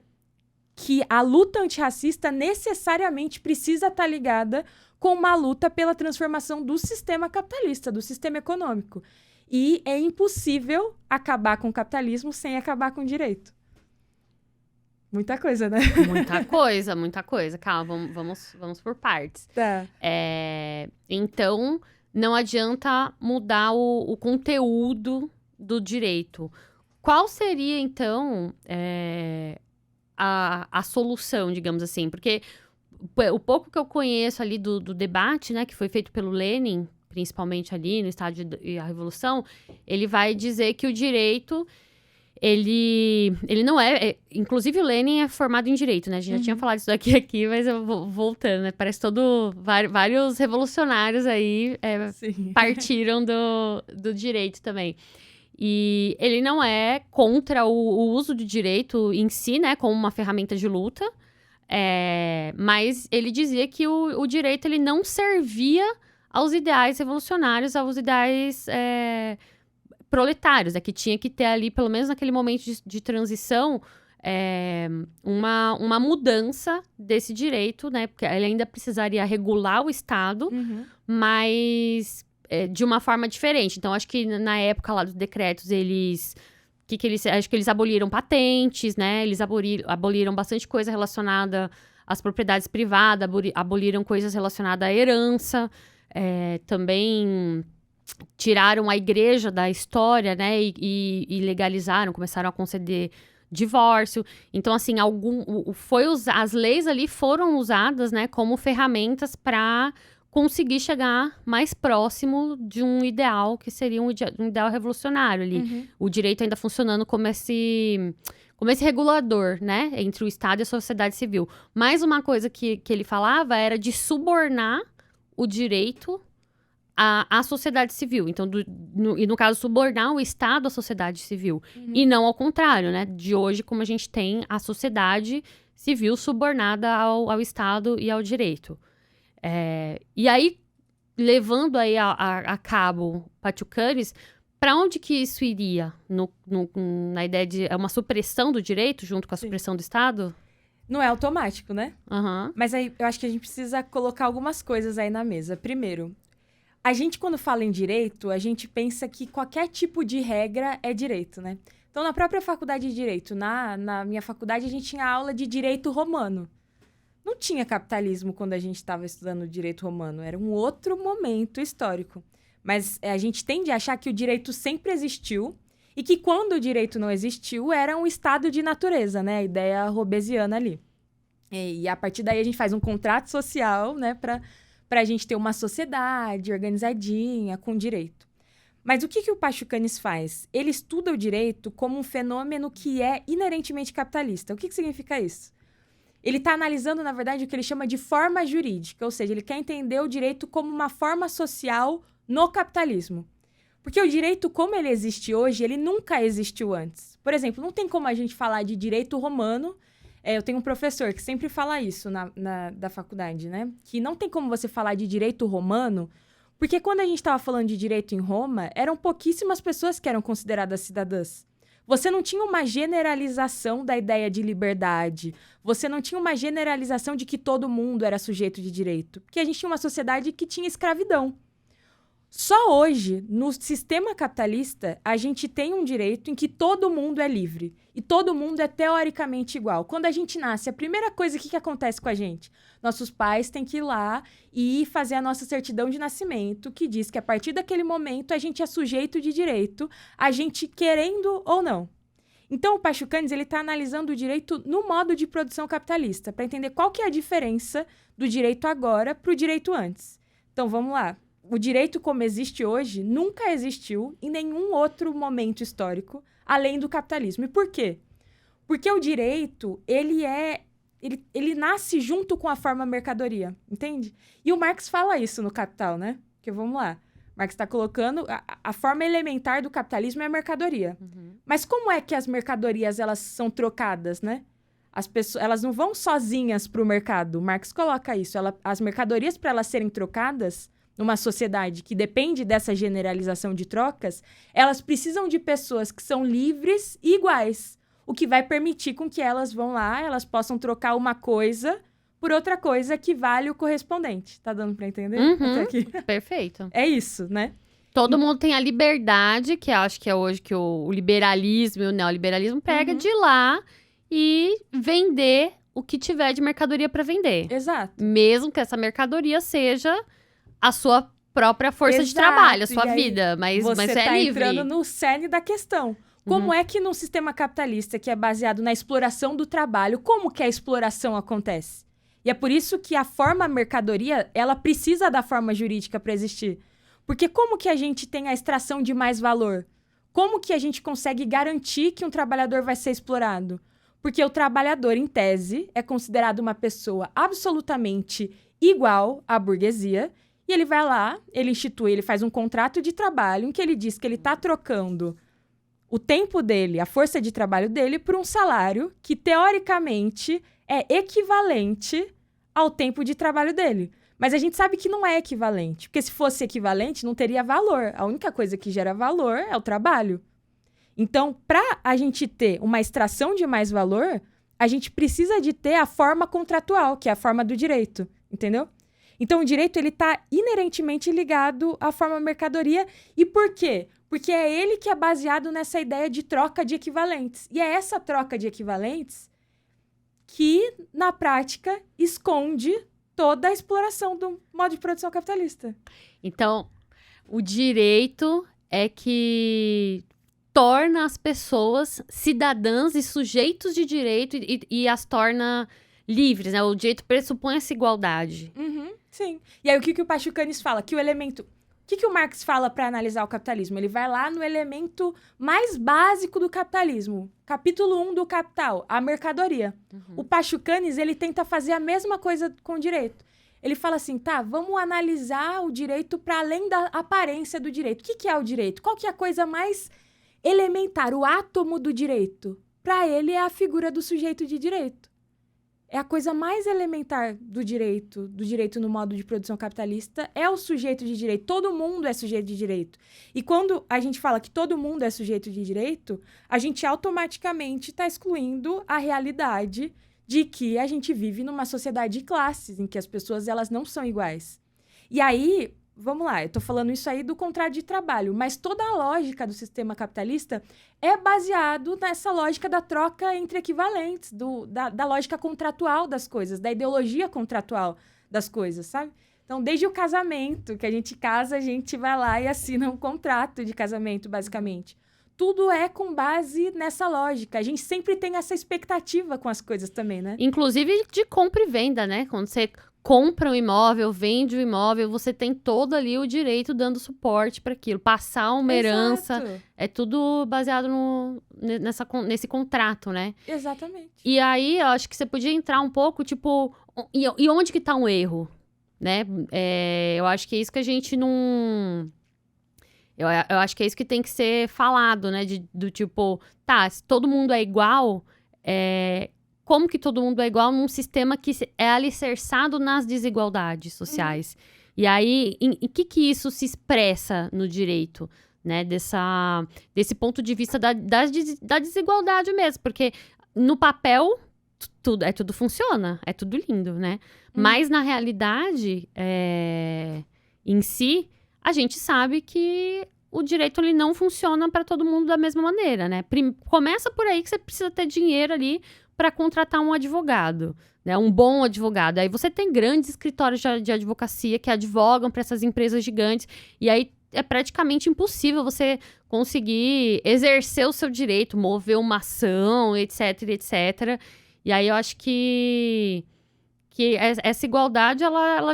que a luta antirracista necessariamente precisa estar ligada com uma luta pela transformação do sistema capitalista, do sistema econômico. E é impossível acabar com o capitalismo sem acabar com o direito. Muita coisa, né? Muita coisa. Calma, vamos por partes. Tá. Então, não adianta mudar o conteúdo do direito. Qual seria, então, a solução, digamos assim? Porque o pouco que eu conheço ali do debate, né, que foi feito pelo Lenin, principalmente ali no Estádio e a Revolução, ele vai dizer que o direito, ele não inclusive o Lenin é formado em direito, né? A gente já tinha falado isso aqui, mas eu vou voltando, né? Parece vários revolucionários aí partiram do direito também. E ele não é contra o uso do direito em si, né? Como uma ferramenta de luta, mas ele dizia que o direito ele não servia aos ideais revolucionários, aos ideais proletários, que tinha que ter ali, pelo menos naquele momento de transição, uma mudança desse direito, né? Porque ele ainda precisaria regular o Estado, mas de uma forma diferente. Então, acho que na época lá dos decretos, acho que eles aboliram patentes, né? Eles aboliram bastante coisa relacionada às propriedades privadas, aboliram coisas relacionadas à herança, também tiraram a igreja da história, né, e legalizaram, começaram a conceder divórcio. Então, assim, as leis ali foram usadas, né, como ferramentas para conseguir chegar mais próximo de um ideal que seria um ideal revolucionário ali. O direito ainda funcionando como esse regulador, né, entre o Estado e a sociedade civil. Mais uma coisa que ele falava era de subornar o direito à sociedade civil. Então, no caso, subornar o Estado à sociedade civil. E não ao contrário, né? De hoje, como a gente tem a sociedade civil subornada ao Estado e ao direito. E aí, levando aí a cabo Pachucanes, para onde que isso iria? Na ideia de uma supressão do direito junto com a supressão do Estado? Não é automático, né? Uhum. Mas aí eu acho que a gente precisa colocar algumas coisas aí na mesa. Primeiro, a gente, quando fala em direito, a gente pensa que qualquer tipo de regra é direito, né? Então, na própria faculdade de Direito, na minha faculdade, a gente tinha aula de direito romano. Não tinha capitalismo quando a gente estava estudando direito romano. Era um outro momento histórico. Mas a gente tende a achar que o direito sempre existiu e que quando o direito não existiu, era um estado de natureza, né? A ideia hobbesiana ali. E a partir daí, a gente faz um contrato social, né? Para a gente ter uma sociedade organizadinha, com direito. Mas o que o Pachucanes faz? Ele estuda o direito como um fenômeno que é inerentemente capitalista. O que significa isso? Ele está analisando, na verdade, o que ele chama de forma jurídica, ou seja, ele quer entender o direito como uma forma social no capitalismo. Porque o direito, como ele existe hoje, ele nunca existiu antes. Por exemplo, não tem como a gente falar de direito romano. Eu tenho um professor que sempre fala isso da faculdade, né? Que não tem como você falar de direito romano, porque quando a gente estava falando de direito em Roma, eram pouquíssimas pessoas que eram consideradas cidadãs. Você não tinha uma generalização da ideia de liberdade. Você não tinha uma generalização de que todo mundo era sujeito de direito. Porque a gente tinha uma sociedade que tinha escravidão. Só hoje, no sistema capitalista, a gente tem um direito em que todo mundo é livre. E todo mundo é teoricamente igual. Quando a gente nasce, a primeira coisa que acontece com a gente? Nossos pais têm que ir lá e fazer a nossa certidão de nascimento, que diz que a partir daquele momento a gente é sujeito de direito, a gente querendo ou não. Então, o Pachucanes está analisando o direito no modo de produção capitalista, para entender qual que é a diferença do direito agora para o direito antes. Então, vamos lá. o direito como existe hoje nunca existiu em nenhum outro momento histórico além do capitalismo. E por quê? Porque o direito, ele nasce junto com a forma mercadoria, entende? E o Marx fala isso no Capital, né? Porque vamos lá. Marx está colocando a forma elementar do capitalismo é a mercadoria. Mas como é que as mercadorias elas são trocadas, né? As pessoas, elas não vão sozinhas para o mercado. Marx coloca isso. As mercadorias, para elas serem trocadas numa sociedade que depende dessa generalização de trocas, elas precisam de pessoas que são livres e iguais. O que vai permitir com que elas vão lá, elas possam trocar uma coisa por outra coisa que vale o correspondente. Tá dando para entender? Até aqui? Perfeito. É isso, né? Todo mundo tem a liberdade, que acho que é hoje que o liberalismo e o neoliberalismo pega de ir lá e vender o que tiver de mercadoria para vender. Exato. Mesmo que essa mercadoria seja a sua própria força de trabalho, a sua vida. Mas você é tá livre. Entrando no cerne da questão. Como é que num sistema capitalista que é baseado na exploração do trabalho, como que a exploração acontece? E é por isso que a forma mercadoria, ela precisa da forma jurídica para existir. Porque como que a gente tem a extração de mais valor? Como que a gente consegue garantir que um trabalhador vai ser explorado? Porque o trabalhador, em tese, é considerado uma pessoa absolutamente igual à burguesia, e ele vai lá, ele faz um contrato de trabalho em que ele diz que ele está trocando o tempo dele, a força de trabalho dele, por um salário que, teoricamente, é equivalente ao tempo de trabalho dele. Mas a gente sabe que não é equivalente, porque se fosse equivalente, não teria valor. A única coisa que gera valor é o trabalho. Então, para a gente ter uma extração de mais valor, a gente precisa de ter a forma contratual, que é a forma do direito, entendeu? Então, o direito ele está inerentemente ligado à forma mercadoria. E por quê? Porque é ele que é baseado nessa ideia de troca de equivalentes. E é essa troca de equivalentes que, na prática, esconde toda a exploração do modo de produção capitalista. Então, o direito é que torna as pessoas cidadãs e sujeitos de direito e as torna livres, né? O direito pressupõe essa igualdade. Sim. E aí, o que o Pachucanes fala? Que o elemento... O que o Marx fala para analisar o capitalismo? Ele vai lá no elemento mais básico do capitalismo. Capítulo 1 do Capital, a mercadoria. O Pachucanes, ele tenta fazer a mesma coisa com o direito. Ele fala assim, tá, vamos analisar o direito para além da aparência do direito. O que é o direito? Qual que é a coisa mais elementar, o átomo do direito? Para ele, é a figura do sujeito de direito. É a coisa mais elementar do direito no modo de produção capitalista, é o sujeito de direito. Todo mundo é sujeito de direito. E quando a gente fala que todo mundo é sujeito de direito, a gente automaticamente está excluindo a realidade de que a gente vive numa sociedade de classes, em que as pessoas elas não são iguais. E aí, vamos lá, eu estou falando isso aí do contrato de trabalho, mas toda a lógica do sistema capitalista é baseado nessa lógica da troca entre equivalentes, da lógica contratual das coisas, da ideologia contratual das coisas, sabe? Então, desde o casamento, que a gente casa, a gente vai lá e assina um contrato de casamento, basicamente. Tudo é com base nessa lógica. A gente sempre tem essa expectativa com as coisas também, né? Inclusive de compra e venda, né? Quando você compra um imóvel, vende o imóvel, você tem todo ali o direito dando suporte para aquilo. Passar uma herança, é tudo baseado nesse contrato, né? Exatamente. E aí, eu acho que você podia entrar um pouco, tipo, e onde que tá um erro, né? Eu acho que é isso que a gente não... Eu acho que é isso que tem que ser falado, né? Do tipo, tá, se todo mundo é igual, como que todo mundo é igual num sistema que é alicerçado nas desigualdades sociais? E aí, em que isso se expressa no direito, né? Desse ponto de vista da desigualdade mesmo. Porque no papel, tudo funciona, é tudo lindo, né? Mas na realidade, em si, a gente sabe que o direito ele não funciona para todo mundo da mesma maneira, né? Começa por aí que você precisa ter dinheiro ali para contratar um advogado, né? Um bom advogado. Aí você tem grandes escritórios de advocacia que advogam para essas empresas gigantes. E aí é praticamente impossível você conseguir exercer o seu direito, mover uma ação, etc, etc. E aí eu acho que que essa igualdade, ela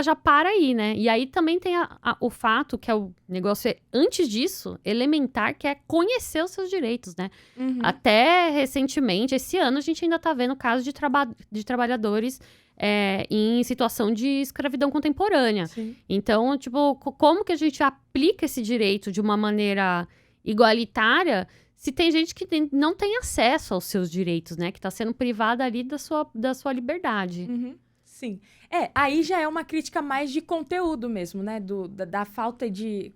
já para aí, né? E aí também tem o fato que o negócio antes disso, elementar, que é conhecer os seus direitos, né? Até recentemente, esse ano, a gente ainda tá vendo casos de trabalhadores em situação de escravidão contemporânea. Sim. Então, tipo, como que a gente aplica esse direito de uma maneira igualitária se tem gente que não tem acesso aos seus direitos, né? Que tá sendo privada ali da sua liberdade. Sim. Aí já é uma crítica mais de conteúdo mesmo, né? Da falta de...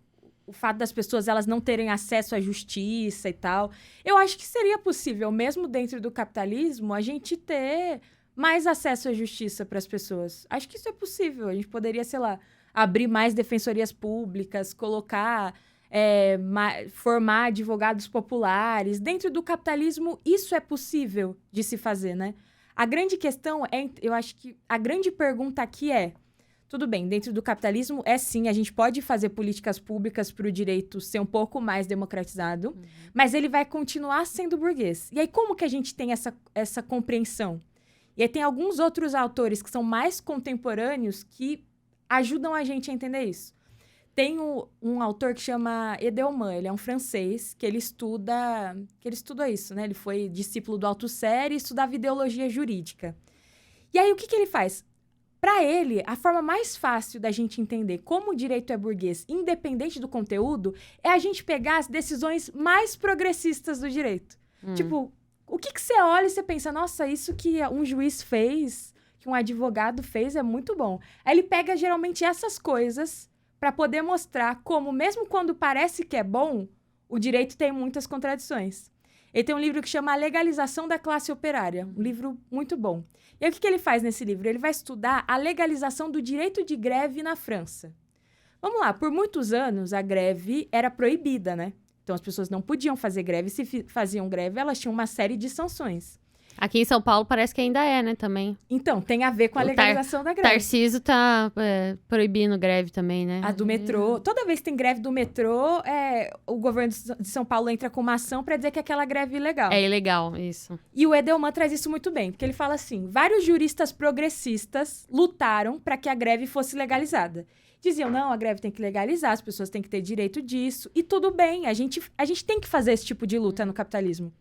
O fato das pessoas elas não terem acesso à justiça e tal. Eu acho que seria possível, mesmo dentro do capitalismo, a gente ter mais acesso à justiça para as pessoas. Acho que isso é possível. A gente poderia, sei lá, abrir mais defensorias públicas, colocar... formar advogados populares. Dentro do capitalismo, isso é possível de se fazer, né? A grande questão eu acho que a grande pergunta aqui tudo bem, dentro do capitalismo sim, a gente pode fazer políticas públicas para o direito ser um pouco mais democratizado, mas ele vai continuar sendo burguês. E aí, como que a gente tem essa compreensão? E aí tem alguns outros autores que são mais contemporâneos que ajudam a gente a entender isso. Tem um autor que chama Edelman, ele é um francês, que ele estuda isso, né? Ele foi discípulo do Althusser e estudava ideologia jurídica. E aí, o que ele faz? Para ele, a forma mais fácil da gente entender como o direito é burguês, independente do conteúdo, é a gente pegar as decisões mais progressistas do direito. Tipo, o que você olha e você pensa, nossa, isso que um juiz fez, que um advogado fez, é muito bom. Aí ele pega, geralmente, essas coisas... para poder mostrar como, mesmo quando parece que é bom, o direito tem muitas contradições. Ele tem um livro que chama A Legalização da Classe Operária, um livro muito bom. E aí, o que ele faz nesse livro? Ele vai estudar a legalização do direito de greve na França. Vamos lá, por muitos anos, a greve era proibida, né? Então, as pessoas não podiam fazer greve. Se faziam greve, elas tinham uma série de sanções. Aqui em São Paulo parece que ainda né, também. Então, tem a ver com a legalização da greve. Tarcísio tá proibindo greve também, né? A do metrô. Toda vez que tem greve do metrô, o governo de São Paulo entra com uma ação para dizer que aquela greve é ilegal. É ilegal, isso. E o Edelman traz isso muito bem, porque ele fala assim, vários juristas progressistas lutaram para que a greve fosse legalizada. Diziam, não, a greve tem que legalizar, as pessoas têm que ter direito disso. E tudo bem, a gente tem que fazer esse tipo de luta no capitalismo.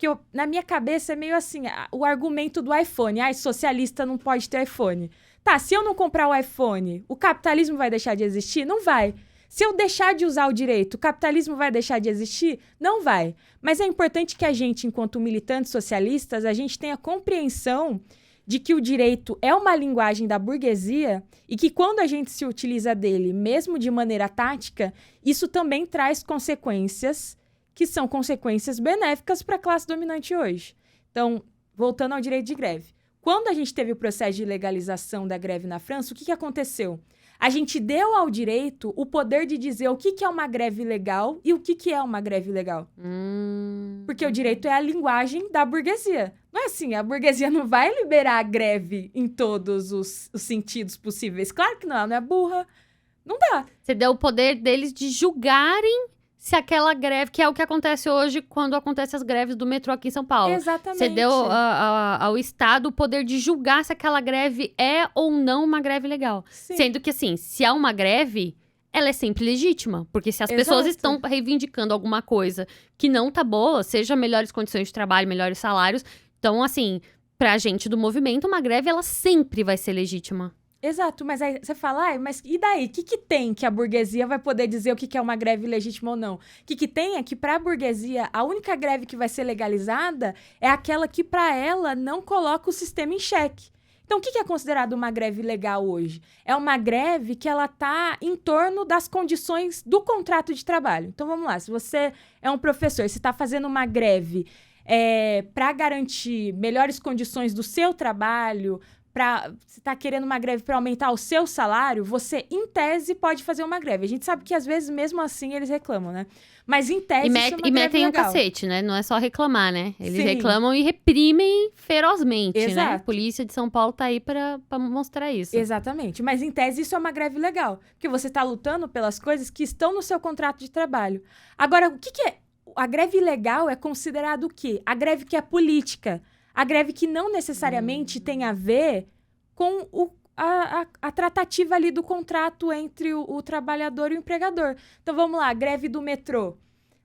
Porque na minha cabeça é meio assim, o argumento do iPhone. Socialista não pode ter iPhone. Tá, se eu não comprar o iPhone, o capitalismo vai deixar de existir? Não vai. Se eu deixar de usar o direito, o capitalismo vai deixar de existir? Não vai. Mas é importante que a gente, enquanto militantes socialistas, a gente tenha compreensão de que o direito é uma linguagem da burguesia e que quando a gente se utiliza dele, mesmo de maneira tática, isso também traz consequências que são consequências benéficas para a classe dominante hoje. Então, voltando ao direito de greve. Quando a gente teve o processo de legalização da greve na França, o que aconteceu? A gente deu ao direito o poder de dizer o que é uma greve legal e o que é uma greve ilegal. Porque o direito é a linguagem da burguesia. Não é assim, a burguesia não vai liberar a greve em todos os sentidos possíveis. Claro que não, ela não é burra. Não dá. Você deu o poder deles de julgarem se aquela greve, que é o que acontece hoje quando acontecem as greves do metrô aqui em São Paulo. Exatamente. Você deu ao Estado o poder de julgar se aquela greve é ou não uma greve legal. Sim. Sendo que, assim, se há uma greve, ela é sempre legítima. Porque se as pessoas estão reivindicando alguma coisa que não tá boa, seja melhores condições de trabalho, melhores salários. Então, assim, pra gente do movimento, uma greve, ela sempre vai ser legítima. Exato, mas aí você fala, mas e daí? O que tem que a burguesia vai poder dizer o que é uma greve legítima ou não? O que tem é que para a burguesia, a única greve que vai ser legalizada é aquela que para ela não coloca o sistema em xeque. Então, o que é considerado uma greve legal hoje? É uma greve que ela está em torno das condições do contrato de trabalho. Então, vamos lá, se você é um professor, você está fazendo uma greve para garantir melhores condições do seu trabalho, você está querendo uma greve para aumentar o seu salário, você, em tese, pode fazer uma greve. A gente sabe que, às vezes, mesmo assim, eles reclamam, né? Mas, em tese, e metem um cacete, né? Não é só reclamar, né? Eles reclamam e reprimem ferozmente, né? A polícia de São Paulo tá aí para mostrar isso. Exatamente. Mas, em tese, isso é uma greve legal. Porque você está lutando pelas coisas que estão no seu contrato de trabalho. Agora, o que é... A greve ilegal é considerado o quê? A greve que é política. A greve que não necessariamente tem a ver com a tratativa ali do contrato entre o trabalhador e o empregador. Então, vamos lá, greve do metrô.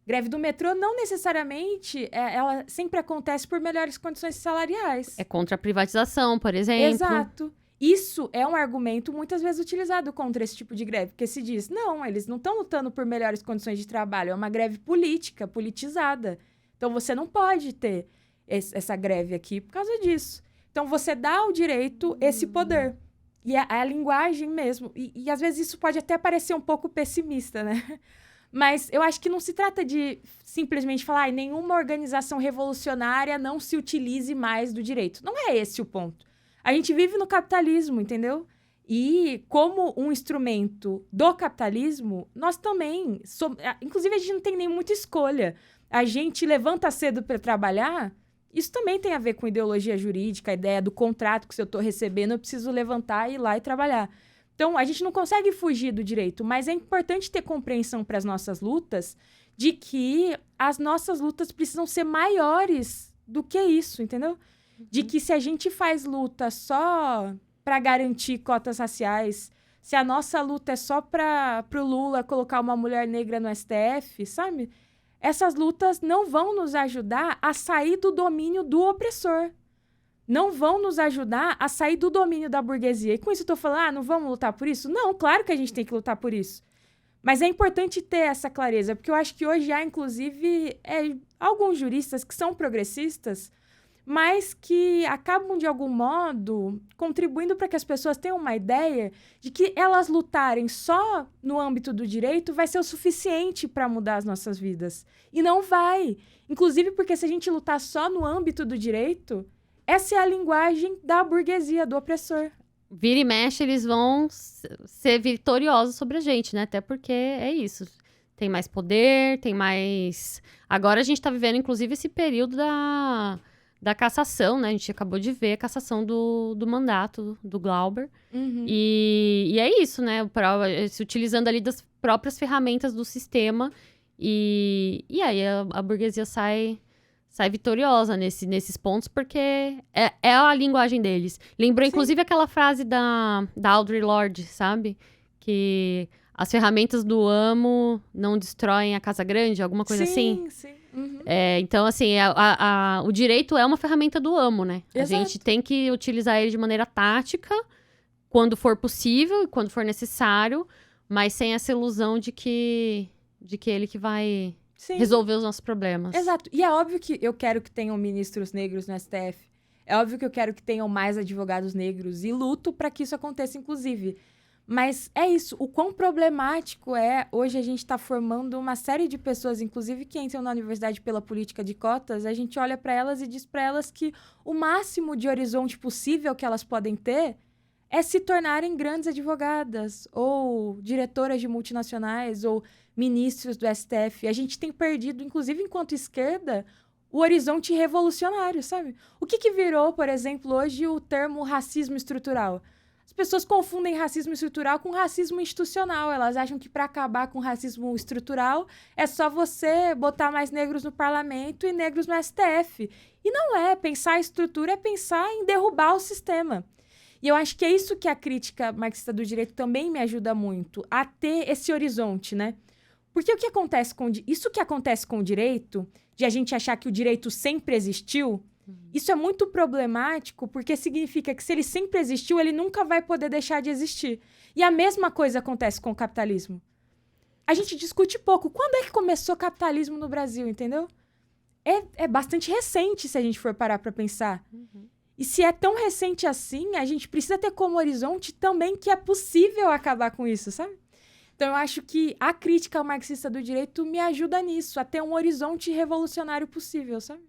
Greve do metrô não necessariamente, ela sempre acontece por melhores condições salariais. É contra a privatização, por exemplo. Exato. Isso é um argumento muitas vezes utilizado contra esse tipo de greve, porque se diz, não, eles não estão lutando por melhores condições de trabalho, é uma greve política, politizada. Então, você não pode ter essa greve aqui por causa disso. Então, você dá ao direito esse poder. E a linguagem mesmo. E às vezes isso pode até parecer um pouco pessimista, né? Mas eu acho que não se trata de simplesmente falar nenhuma organização revolucionária não se utilize mais do direito. Não é esse o ponto. A gente vive no capitalismo, entendeu? E como um instrumento do capitalismo, nós também somos... Inclusive, a gente não tem nem muita escolha. A gente levanta cedo para trabalhar, isso também tem a ver com ideologia jurídica, a ideia do contrato que se eu estou recebendo, eu preciso levantar, ir lá e trabalhar. Então, a gente não consegue fugir do direito, mas é importante ter compreensão para as nossas lutas de que as nossas lutas precisam ser maiores do que isso, entendeu? De que se a gente faz luta só para garantir cotas raciais, se a nossa luta é só para o Lula colocar uma mulher negra no STF, sabe? Essas lutas não vão nos ajudar a sair do domínio do opressor. Não vão nos ajudar a sair do domínio da burguesia. E com isso eu tô falando, não vamos lutar por isso? Não, claro que a gente tem que lutar por isso. Mas é importante ter essa clareza, porque eu acho que hoje há, inclusive, alguns juristas que são progressistas, mas que acabam, de algum modo, contribuindo para que as pessoas tenham uma ideia de que elas lutarem só no âmbito do direito vai ser o suficiente para mudar as nossas vidas. E não vai. Inclusive porque se a gente lutar só no âmbito do direito, essa é a linguagem da burguesia, do opressor. Vira e mexe, eles vão ser vitoriosos sobre a gente, né? Até porque é isso. Tem mais poder, tem mais... Agora a gente tá vivendo, inclusive, esse período da cassação, né? A gente acabou de ver a cassação do mandato do Glauber. Uhum. E é isso, né? Se utilizando ali das próprias ferramentas do sistema. E aí a burguesia sai vitoriosa nesses pontos, porque é a linguagem deles. Lembrou, inclusive, aquela frase da Audre Lorde, sabe? Que as ferramentas do amo não destroem a casa grande, alguma coisa assim. Sim. Uhum. Então, assim, o direito é uma ferramenta do amo, né? Exato. A gente tem que utilizar ele de maneira tática, quando for possível e quando for necessário, mas sem essa ilusão de que ele que vai... Sim. Resolver os nossos problemas. Exato. E é óbvio que eu quero que tenham ministros negros no STF. É óbvio que eu quero que tenham mais advogados negros. E luto para que isso aconteça, inclusive. Mas é isso. O quão problemático é hoje a gente está formando uma série de pessoas, inclusive que entram na universidade pela política de cotas, a gente olha para elas e diz para elas que o máximo de horizonte possível que elas podem ter é se tornarem grandes advogadas, ou diretoras de multinacionais, ou ministros do STF. A gente tem perdido, inclusive enquanto esquerda, o horizonte revolucionário, sabe? O que virou, por exemplo, hoje o termo racismo estrutural? As pessoas confundem racismo estrutural com racismo institucional. Elas acham que para acabar com o racismo estrutural é só você botar mais negros no parlamento e negros no STF. E não é. Pensar a estrutura é pensar em derrubar o sistema. E eu acho que é isso que a crítica marxista do direito também me ajuda muito, a ter esse horizonte, né? Porque o que acontece isso que acontece com o direito, de a gente achar que o direito sempre existiu, isso é muito problemático, porque significa que se ele sempre existiu, ele nunca vai poder deixar de existir. E a mesma coisa acontece com o capitalismo. A gente discute pouco. Quando é que começou o capitalismo no Brasil, entendeu? É bastante recente, se a gente for parar para pensar. Uhum. E se é tão recente assim, a gente precisa ter como horizonte também que é possível acabar com isso, sabe? Então, eu acho que a crítica marxista do direito me ajuda nisso, a ter um horizonte revolucionário possível, sabe?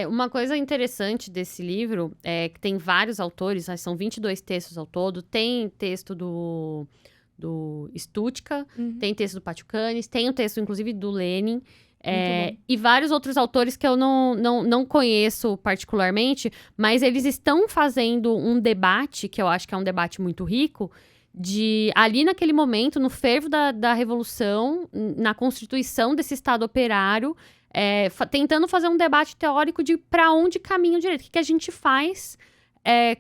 Uma coisa interessante desse livro é que tem vários autores, são 22 textos ao todo. Tem texto do Stuttgart, tem texto do Patiucanes, tem um texto, inclusive, do Lenin. E vários outros autores que eu não conheço particularmente, mas eles estão fazendo um debate, que eu acho que é um debate muito rico, ali naquele momento, no fervo da Revolução, na constituição desse Estado operário, tentando fazer um debate teórico de para onde caminha o direito, o que a gente faz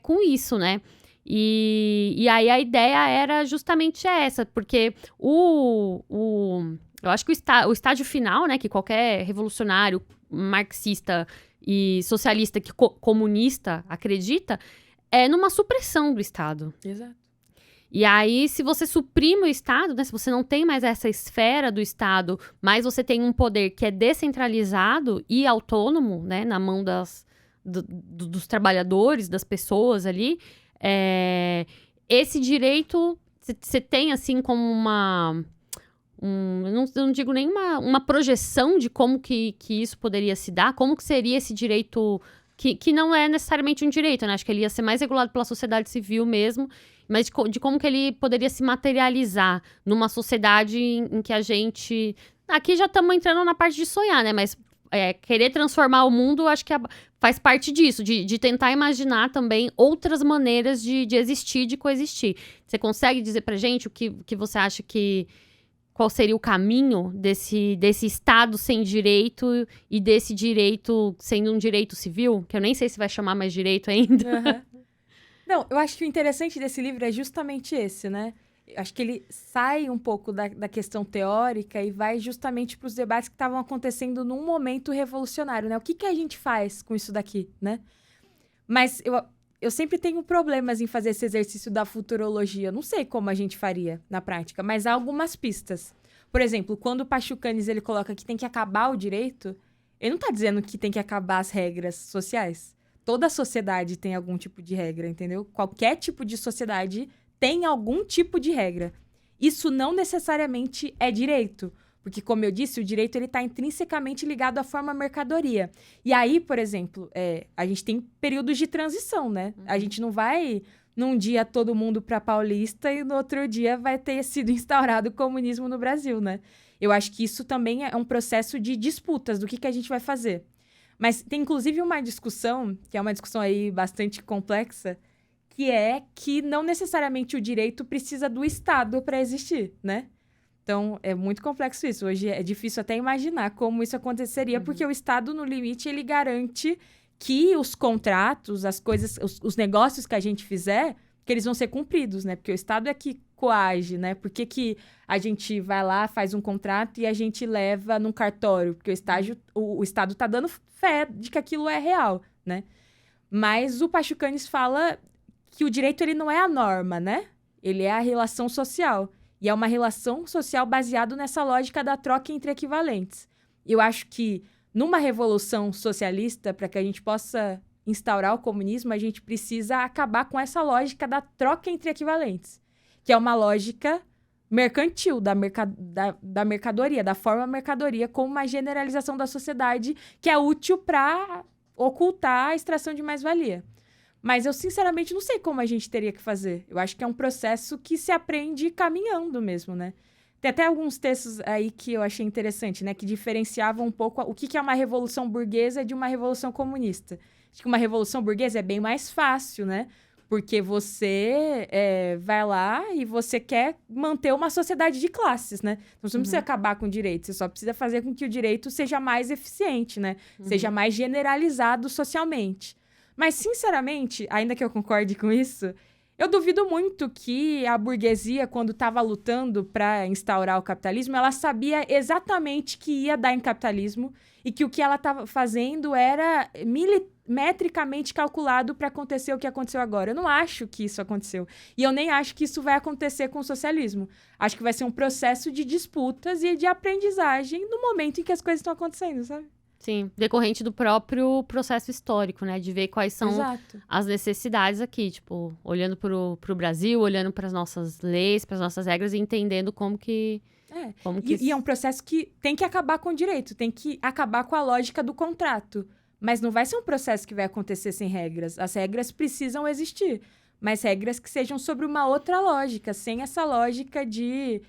com isso, né? E aí a ideia era justamente essa, porque eu acho que o estágio final, né, que qualquer revolucionário marxista e socialista, comunista acredita, é numa supressão do Estado. Exato. E aí, se você suprime o Estado, né, se você não tem mais essa esfera do Estado, mas você tem um poder que é descentralizado e autônomo, né, na mão dos trabalhadores, das pessoas ali, esse direito você tem, assim, como eu não digo nem uma projeção de como que isso poderia se dar, como que seria esse direito, que não é necessariamente um direito, né? Acho que ele ia ser mais regulado pela sociedade civil mesmo, mas de como que ele poderia se materializar numa sociedade em que a gente... Aqui já estamos entrando na parte de sonhar, né? Mas querer transformar o mundo, acho que faz parte disso, de tentar imaginar também outras maneiras de existir, de coexistir. Você consegue dizer pra gente o que você acha qual seria o caminho desse Estado sem direito e desse direito sendo um direito civil? Que eu nem sei se vai chamar mais direito ainda. Uhum. Não, eu acho que o interessante desse livro é justamente esse, né? Eu acho que ele sai um pouco da questão teórica e vai justamente para os debates que estavam acontecendo num momento revolucionário, né? O que a gente faz com isso daqui, né? Mas eu sempre tenho problemas em fazer esse exercício da futurologia. Não sei como a gente faria na prática, mas há algumas pistas. Por exemplo, quando o Pachucanes ele coloca que tem que acabar o direito, ele não está dizendo que tem que acabar as regras sociais. Toda sociedade tem algum tipo de regra, entendeu? Qualquer tipo de sociedade tem algum tipo de regra. Isso não necessariamente é direito. Porque, como eu disse, o direito está intrinsecamente ligado à forma mercadoria. E aí, por exemplo, a gente tem períodos de transição, né? A gente não vai, num dia, todo mundo para Paulista e no outro dia vai ter sido instaurado o comunismo no Brasil, né? Eu acho que isso também é um processo de disputas do que a gente vai fazer. Mas tem, inclusive, uma discussão, que é uma discussão aí bastante complexa, que é que não necessariamente o direito precisa do Estado para existir, né? Então, é muito complexo isso. Hoje é difícil até imaginar como isso aconteceria, porque o Estado, no limite, ele garante que os contratos, as coisas, os negócios que a gente fizer, que eles vão ser cumpridos, né? Porque o Estado é que coage, né? Por que a gente vai lá, faz um contrato e a gente leva num cartório? Porque o Estado está dando fé de que aquilo é real, né? Mas o Pachucanes fala que o direito ele não é a norma, né? Ele é a relação social. E é uma relação social baseada nessa lógica da troca entre equivalentes. Eu acho que numa revolução socialista, para que a gente possa instaurar o comunismo, a gente precisa acabar com essa lógica da troca entre equivalentes, que é uma lógica mercantil, da mercadoria, da forma mercadoria, como uma generalização da sociedade que é útil para ocultar a extração de mais-valia. Mas eu, sinceramente, não sei como a gente teria que fazer. Eu acho que é um processo que se aprende caminhando mesmo, né? Tem até alguns textos aí que eu achei interessante, né? Que diferenciavam um pouco o que é uma revolução burguesa de uma revolução comunista. Acho que uma revolução burguesa é bem mais fácil, né? Porque você vai lá e você quer manter uma sociedade de classes, né? Então, você não precisa acabar com o direito, você só precisa fazer com que o direito seja mais eficiente, né? Seja mais generalizado socialmente. Mas, sinceramente, ainda que eu concorde com isso, eu duvido muito que a burguesia, quando estava lutando para instaurar o capitalismo, ela sabia exatamente que ia dar em capitalismo e que o que ela estava fazendo era milimetricamente calculado para acontecer o que aconteceu agora. Eu não acho que isso aconteceu. E eu nem acho que isso vai acontecer com o socialismo. Acho que vai ser um processo de disputas e de aprendizagem no momento em que as coisas estão acontecendo, sabe? Sim, decorrente do próprio processo histórico, né? De ver quais são as necessidades aqui, tipo, olhando pro Brasil, olhando para as nossas leis, para as nossas regras e entendendo como que... E é um processo que tem que acabar com o direito, tem que acabar com a lógica do contrato. Mas não vai ser um processo que vai acontecer sem regras. As regras precisam existir, mas regras que sejam sobre uma outra lógica, sem essa lógica de...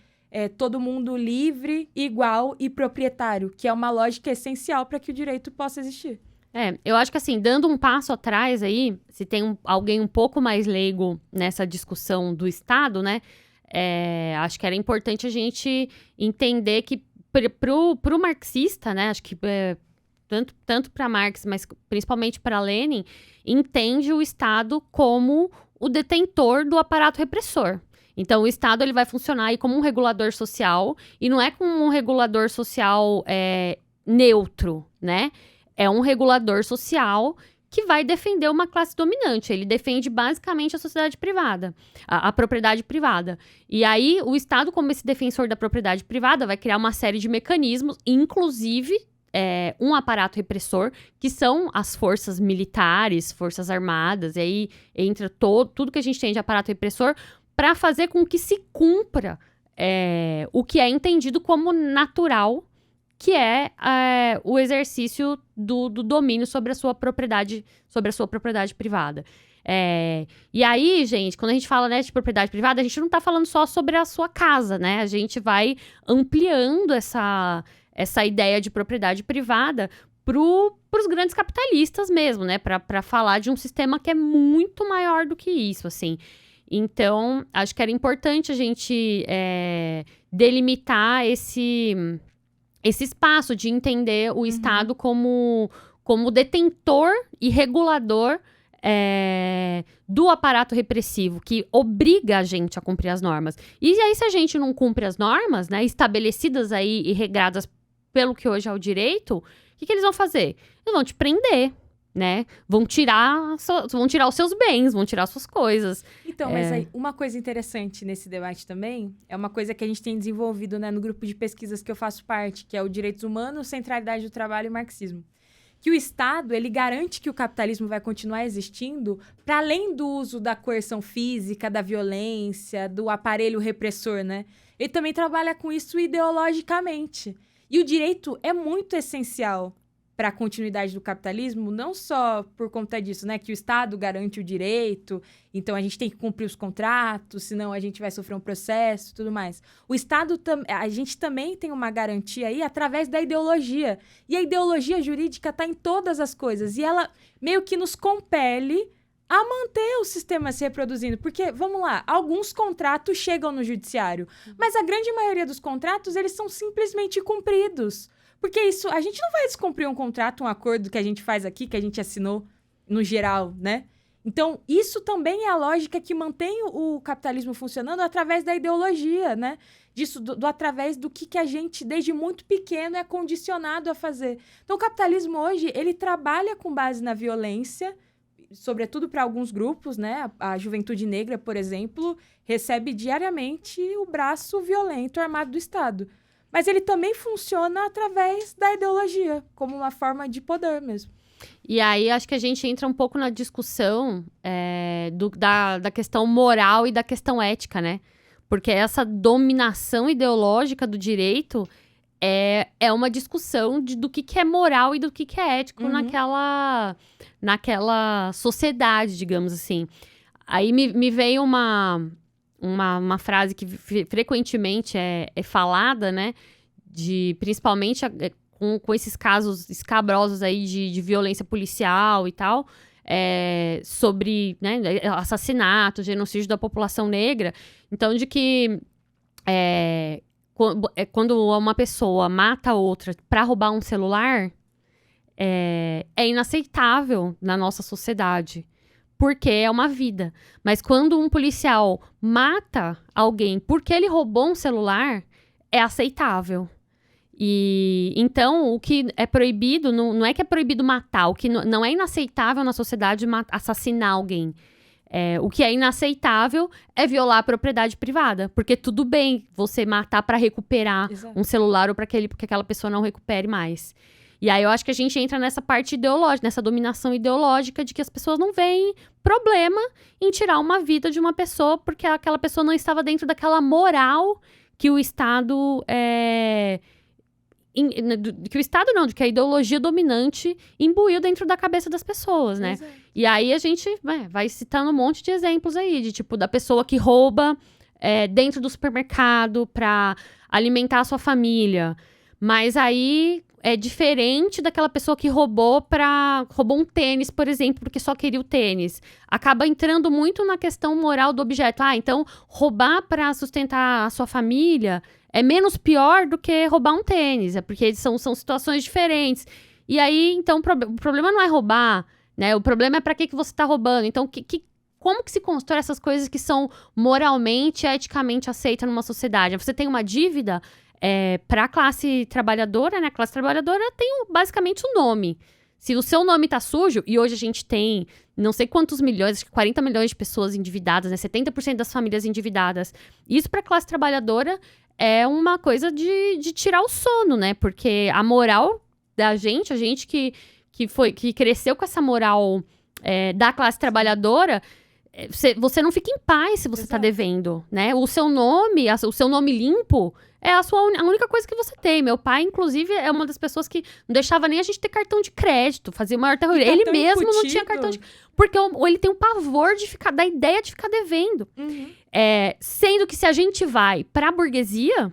todo mundo livre, igual e proprietário, que é uma lógica essencial para que o direito possa existir. Eu acho que assim, dando um passo atrás aí, se tem alguém um pouco mais leigo nessa discussão do Estado, né, acho que era importante a gente entender que pro marxista, né, acho que tanto para Marx, mas principalmente para Lenin, entende o Estado como o detentor do aparato repressor. Então, o Estado ele vai funcionar aí como um regulador social, e não é como um regulador social neutro, né? É um regulador social que vai defender uma classe dominante. Ele defende basicamente a sociedade privada, a propriedade privada. E aí, o Estado, como esse defensor da propriedade privada, vai criar uma série de mecanismos, inclusive um aparato repressor, que são as forças militares, forças armadas, e aí entra tudo que a gente tem de aparato repressor, para fazer com que se cumpra o que é entendido como natural, que é o exercício do domínio sobre a sua propriedade privada. E aí, gente, quando a gente fala, né, de propriedade privada, a gente não está falando só sobre a sua casa, né? A gente vai ampliando essa ideia de propriedade privada para os grandes capitalistas mesmo, né? Para falar de um sistema que é muito maior do que isso, assim. Então, acho que era importante a gente delimitar esse espaço de entender o Estado como detentor e regulador do aparato repressivo, que obriga a gente a cumprir as normas. E aí, se a gente não cumpre as normas, né, estabelecidas aí e regradas pelo que hoje é o direito, o que eles vão fazer? Eles vão te prender, né? Vão tirar os seus bens, vão tirar suas coisas. Então, mas aí, uma coisa interessante nesse debate também, é uma coisa que a gente tem desenvolvido, né, no grupo de pesquisas que eu faço parte, que é o Direitos Humanos, Centralidade do Trabalho e Marxismo. Que o Estado, ele garante que o capitalismo vai continuar existindo para além do uso da coerção física, da violência, do aparelho repressor, né? Ele também trabalha com isso ideologicamente. E o direito é muito essencial para a continuidade do capitalismo, não só por conta disso, né? Que o Estado garante o direito, então a gente tem que cumprir os contratos, senão a gente vai sofrer um processo e tudo mais. O Estado, a gente também tem uma garantia aí através da ideologia. E a ideologia jurídica está em todas as coisas. E ela meio que nos compele a manter o sistema se reproduzindo. Porque, vamos lá, alguns contratos chegam no judiciário, mas a grande maioria dos contratos, eles são simplesmente cumpridos. Porque isso, a gente não vai descumprir um contrato, um acordo que a gente faz aqui, que a gente assinou no geral, né? Então, isso também é a lógica que mantém o capitalismo funcionando através da ideologia, né? Disso, através do que a gente, desde muito pequeno, é condicionado a fazer. Então, o capitalismo hoje, ele trabalha com base na violência, sobretudo para alguns grupos, né? A juventude negra, por exemplo, recebe diariamente o braço violento armado do Estado. Mas ele também funciona através da ideologia, como uma forma de poder mesmo. E aí, acho que a gente entra um pouco na discussão da questão moral e da questão ética, né? Porque essa dominação ideológica do direito é uma discussão do que é moral e do que é ético naquela sociedade, digamos assim. Aí me veio uma frase que frequentemente é falada, né? Principalmente com esses casos escabrosos aí de violência policial e tal, sobre, né, assassinato, genocídio da população negra. Então, de que quando uma pessoa mata outra para roubar um celular, é inaceitável na nossa sociedade. Porque é uma vida. Mas quando um policial mata alguém porque ele roubou um celular, é aceitável. E então, o que é proibido, não é que é proibido matar, o que não é inaceitável na sociedade assassinar alguém. O que é inaceitável é violar a propriedade privada. Porque tudo bem você matar para recuperar um celular ou para que aquela pessoa não recupere mais. E aí eu acho que a gente entra nessa parte ideológica, nessa dominação ideológica de que as pessoas não veem problema em tirar uma vida de uma pessoa porque aquela pessoa não estava dentro daquela moral que o Estado que a ideologia dominante imbuiu dentro da cabeça das pessoas, né? Exato. E aí a gente vai citando um monte de exemplos aí, de tipo, da pessoa que rouba dentro do supermercado para alimentar a sua família. Mas aí é diferente daquela pessoa que roubou um tênis, por exemplo, porque só queria o tênis. Acaba entrando muito na questão moral do objeto. Então, roubar para sustentar a sua família é menos pior do que roubar um tênis. É porque são situações diferentes. E aí, então, o problema não é roubar, né? O problema é para que você está roubando. Então, como que se constrói essas coisas que são moralmente e eticamente aceitas numa sociedade? Você tem uma dívida para a classe trabalhadora, né? A classe trabalhadora tem basicamente um nome. Se o seu nome tá sujo, e hoje a gente tem não sei quantos milhões, acho que 40 milhões de pessoas endividadas, né? 70% das famílias endividadas. Isso para a classe trabalhadora é uma coisa de tirar o sono, né? Porque a moral da gente, a gente que cresceu com essa moral da classe trabalhadora, você não fica em paz se você tá devendo, né? O seu nome limpo é a única coisa que você tem. Meu pai, inclusive, é uma das pessoas que não deixava nem a gente ter cartão de crédito, fazia o maior terror. Ele mesmo não tinha cartão de crédito. Porque ele tem um pavor da ideia de ficar devendo. Uhum. Sendo que se a gente vai pra burguesia...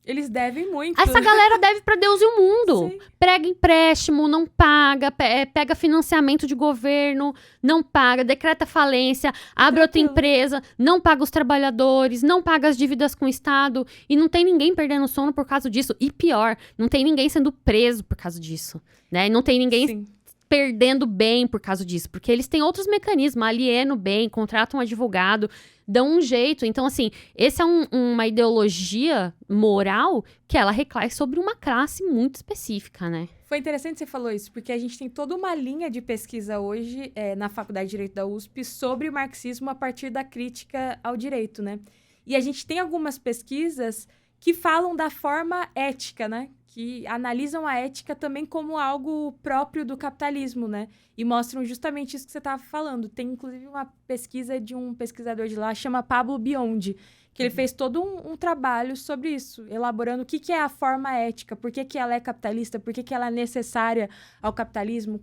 Eles devem muito. Essa galera deve pra Deus e o mundo. Sim. Pega empréstimo, não paga, pega financiamento de governo, não paga, decreta falência, abre outra empresa, não paga os trabalhadores, não paga as dívidas com o Estado. E não tem ninguém perdendo sono por causa disso. E pior, não tem ninguém sendo preso por causa disso, né? Não tem ninguém perdendo bem por causa disso. Porque eles têm outros mecanismos, alienam bem, contratam um advogado, dão um jeito. Então, assim, essa é uma ideologia moral que ela recai sobre uma classe muito específica, né? Foi interessante você falou isso, porque a gente tem toda uma linha de pesquisa hoje na Faculdade de Direito da USP sobre o marxismo a partir da crítica ao direito, né? E a gente tem algumas pesquisas que falam da forma ética, né? Que analisam a ética também como algo próprio do capitalismo, né? E mostram justamente isso que você estava falando. Tem, inclusive, uma pesquisa de um pesquisador de lá, chama Pablo Biondi, que ele fez todo um trabalho sobre isso, elaborando o que é a forma ética, por que ela é capitalista, por que ela é necessária ao capitalismo.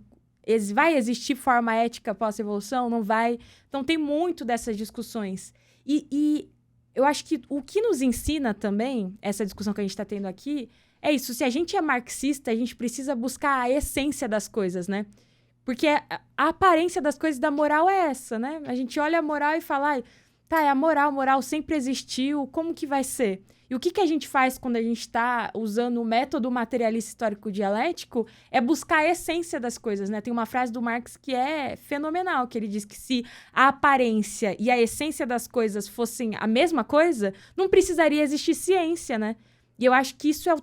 Vai existir forma ética pós-revolução? Não vai? Então, tem muito dessas discussões. E eu acho que o que nos ensina também, essa discussão que a gente está tendo aqui, é isso. Se a gente é marxista, a gente precisa buscar a essência das coisas, né? Porque a aparência das coisas da moral é essa, né? A gente olha a moral e fala, tá, é a moral sempre existiu, como que vai ser? E o que a gente faz quando a gente está usando o método materialista histórico-dialético é buscar a essência das coisas, né? Tem uma frase do Marx que é fenomenal, que ele diz que se a aparência e a essência das coisas fossem a mesma coisa, não precisaria existir ciência, né? E eu acho que isso é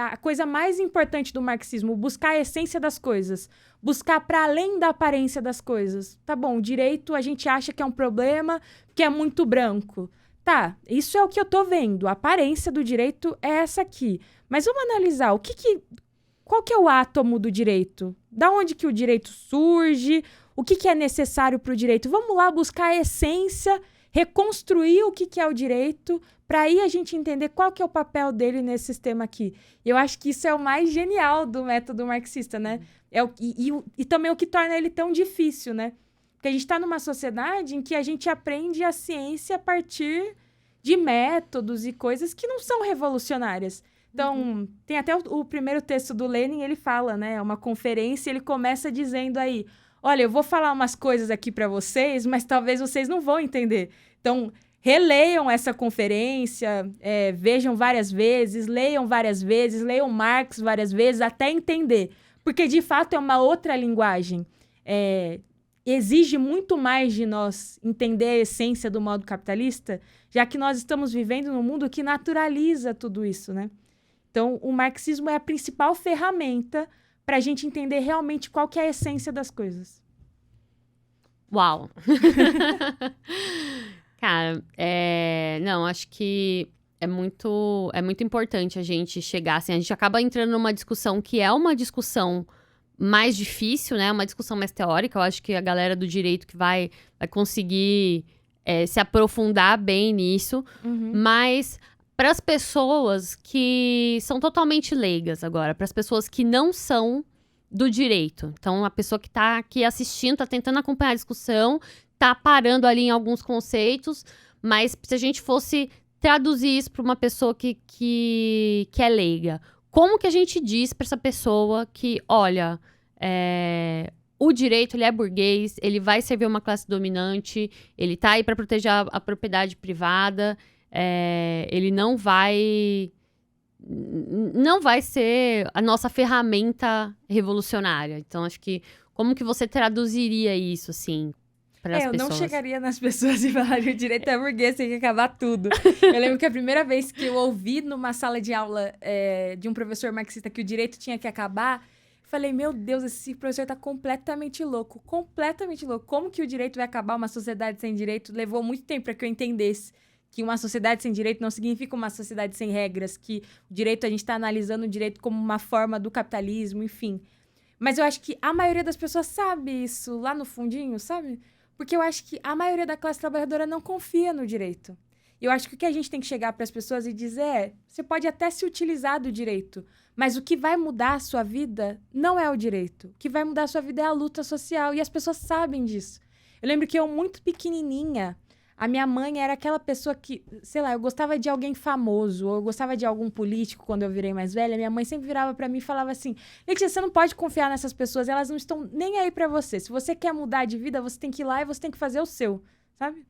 a coisa mais importante do marxismo, buscar a essência das coisas, buscar para além da aparência das coisas. Tá bom, o direito a gente acha que é um problema, que é muito branco. Tá, isso é o que eu tô vendo, a aparência do direito é essa aqui. Mas vamos analisar, qual que é o átomo do direito? Da onde que o direito surge? O que é necessário para o direito? Vamos lá buscar a essência, reconstruir o que é o direito, para aí a gente entender qual que é o papel dele nesse sistema aqui. Eu acho que isso é o mais genial do método marxista, né? E também o que torna ele tão difícil, né? Porque a gente está numa sociedade em que a gente aprende a ciência a partir de métodos e coisas que não são revolucionárias. Então, tem até o primeiro texto do Lenin, ele fala, né? É uma conferência, ele começa dizendo aí, olha, eu vou falar umas coisas aqui para vocês, mas talvez vocês não vão entender. Então, releiam essa conferência, vejam várias vezes, leiam Marx várias vezes, até entender. Porque, de fato, é uma outra linguagem. Exige muito mais de nós entender a essência do modo capitalista, já que nós estamos vivendo num mundo que naturaliza tudo isso, né? Então, o marxismo é a principal ferramenta para a gente entender realmente qual que é a essência das coisas. Uau! Cara, não, acho que é muito importante a gente chegar, assim, a gente acaba entrando numa discussão que é uma discussão mais difícil, né, uma discussão mais teórica. Eu acho que a galera do direito que vai conseguir se aprofundar bem nisso, mas para as pessoas que são totalmente leigas agora, para as pessoas que não são do direito, então a pessoa que está aqui assistindo, está tentando acompanhar a discussão, tá parando ali em alguns conceitos, mas se a gente fosse traduzir isso para uma pessoa que é leiga, como que a gente diz para essa pessoa que, olha, o direito, ele é burguês, ele vai servir uma classe dominante, ele tá aí para proteger a propriedade privada, ele não vai não vai ser a nossa ferramenta revolucionária. Então, acho que como que você traduziria isso, assim, para as Eu pessoas? não chegaria nas pessoas e falaria o direito é burguês, tem que acabar tudo. Eu lembro que a primeira vez que eu ouvi numa sala de aula de um professor marxista que o direito tinha que acabar, falei, meu Deus, esse professor tá completamente louco, completamente louco. Como que o direito vai acabar uma sociedade sem direito? Levou muito tempo para que eu entendesse que uma sociedade sem direito não significa uma sociedade sem regras, que o direito, a gente está analisando o direito como uma forma do capitalismo, enfim. Mas eu acho que a maioria das pessoas sabe isso lá no fundinho, sabe? Porque eu acho que a maioria da classe trabalhadora não confia no direito. E eu acho que o que a gente tem que chegar para as pessoas e dizer é, você pode até se utilizar do direito, mas o que vai mudar a sua vida não é o direito. O que vai mudar a sua vida é a luta social, e as pessoas sabem disso. Eu lembro que eu, muito pequenininha, a minha mãe era aquela pessoa que, sei lá, eu gostava de alguém famoso, ou eu gostava de algum político quando eu virei mais velha. Minha mãe sempre virava pra mim e falava assim, Letícia, você não pode confiar nessas pessoas, elas não estão nem aí pra você. Se você quer mudar de vida, você tem que ir lá e você tem que fazer o seu, sabe?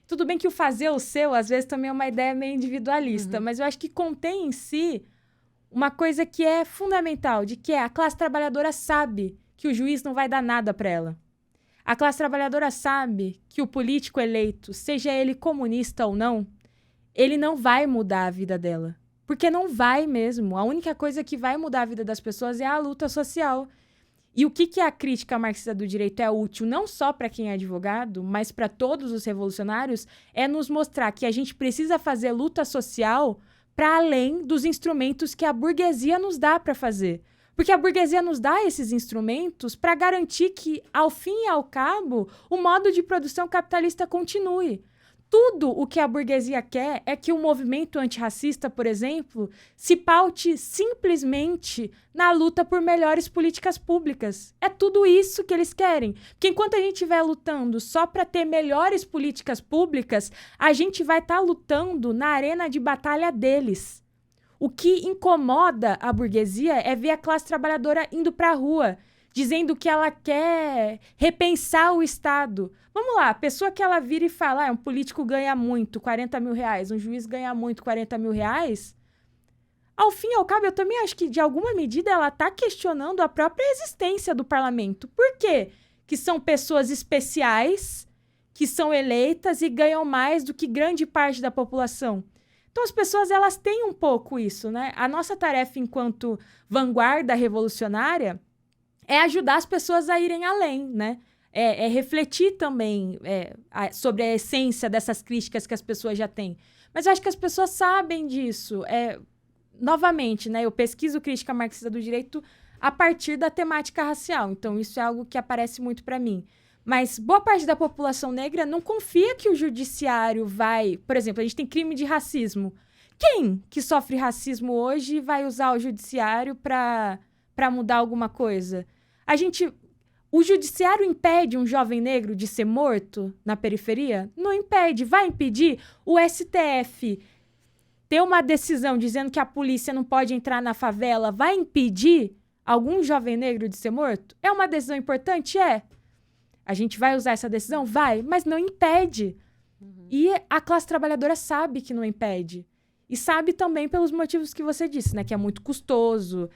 Tudo bem que o fazer o seu, às vezes, também é uma ideia meio individualista, mas eu acho que contém em si uma coisa que é fundamental, de que a classe trabalhadora sabe que o juiz não vai dar nada pra ela. A classe trabalhadora sabe que o político eleito, seja ele comunista ou não, ele não vai mudar a vida dela. Porque não vai mesmo. A única coisa que vai mudar a vida das pessoas é a luta social. E o que a crítica marxista do direito é útil, não só para quem é advogado, mas para todos os revolucionários, é nos mostrar que a gente precisa fazer luta social para além dos instrumentos que a burguesia nos dá para fazer. Porque a burguesia nos dá esses instrumentos para garantir que, ao fim e ao cabo, o modo de produção capitalista continue. Tudo o que a burguesia quer é que o movimento antirracista, por exemplo, se paute simplesmente na luta por melhores políticas públicas. É tudo isso que eles querem. Porque enquanto a gente estiver lutando só para ter melhores políticas públicas, a gente vai estar lutando na arena de batalha deles. O que incomoda a burguesia é ver a classe trabalhadora indo para a rua, dizendo que ela quer repensar o Estado. Vamos lá, a pessoa que ela vira e fala, um político ganha muito, 40 mil reais, um juiz ganha muito, 40 mil reais, ao fim e ao cabo, eu também acho que, de alguma medida, ela está questionando a própria existência do parlamento. Por quê? Que são pessoas especiais, que são eleitas e ganham mais do que grande parte da população. Então, as pessoas, elas têm um pouco isso, né? A nossa tarefa enquanto vanguarda revolucionária é ajudar as pessoas a irem além, né? É refletir também sobre a essência dessas críticas que as pessoas já têm. Mas eu acho que as pessoas sabem disso. Novamente, né? Eu pesquiso crítica marxista do direito a partir da temática racial. Então, isso é algo que aparece muito para mim. Mas boa parte da população negra não confia que o judiciário vai... Por exemplo, a gente tem crime de racismo. Quem que sofre racismo hoje vai usar o judiciário para mudar alguma coisa? O judiciário impede um jovem negro de ser morto na periferia? Não impede. Vai impedir o STF ter uma decisão dizendo que a polícia não pode entrar na favela? Vai impedir algum jovem negro de ser morto? É uma decisão importante? É. A gente vai usar essa decisão? Vai, mas não impede. E a classe trabalhadora sabe que não impede. E sabe também pelos motivos que você disse, né? Que é muito custoso.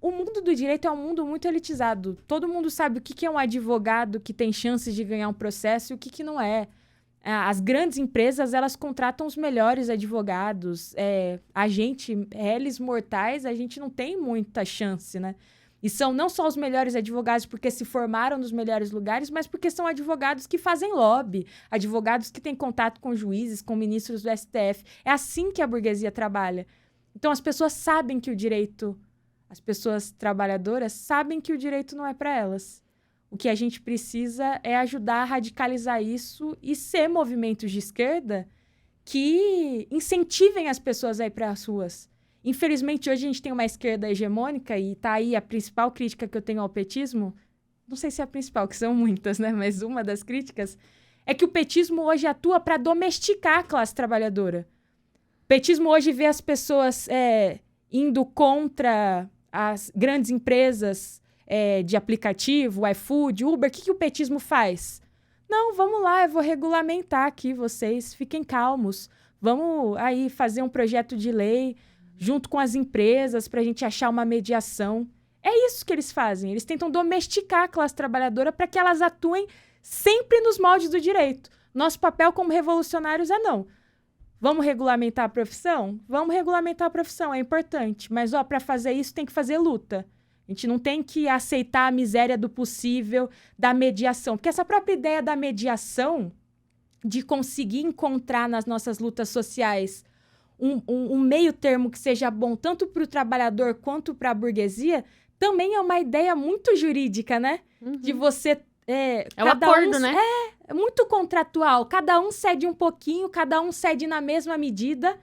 O mundo do direito é um mundo muito elitizado. Todo mundo sabe o que é um advogado que tem chances de ganhar um processo e o que não é. As grandes empresas, elas contratam os melhores advogados. A gente, réis mortais, a gente não tem muita chance, né? E são não só os melhores advogados porque se formaram nos melhores lugares, mas porque são advogados que fazem lobby, advogados que têm contato com juízes, com ministros do STF. É assim que a burguesia trabalha. Então, as pessoas sabem que o direito... As pessoas trabalhadoras sabem que o direito não é para elas. O que a gente precisa é ajudar a radicalizar isso e ser movimentos de esquerda que incentivem as pessoas a ir para as ruas. Infelizmente, hoje a gente tem uma esquerda hegemônica e tá aí a principal crítica que eu tenho ao petismo. Não sei se é a principal, que são muitas, né? Mas uma das críticas é que o petismo hoje atua para domesticar a classe trabalhadora. O petismo hoje vê as pessoas indo contra as grandes empresas de aplicativo, iFood, Uber. O que o petismo faz? Não, vamos lá, eu vou regulamentar aqui vocês, fiquem calmos. Vamos aí fazer um projeto de lei. junto com as empresas, para a gente achar uma mediação. É isso que eles fazem. Eles tentam domesticar a classe trabalhadora para que elas atuem sempre nos moldes do direito. Nosso papel como revolucionários é não. Vamos regulamentar a profissão? Vamos regulamentar a profissão, é importante. Mas, para fazer isso tem que fazer luta. A gente não tem que aceitar a miséria do possível, da mediação. Porque essa própria ideia da mediação, de conseguir encontrar nas nossas lutas sociais um meio termo que seja bom tanto para o trabalhador quanto para a burguesia, também é uma ideia muito jurídica, né? De você... É o acordo, né? É muito contratual. Cada um cede um pouquinho, cada um cede na mesma medida.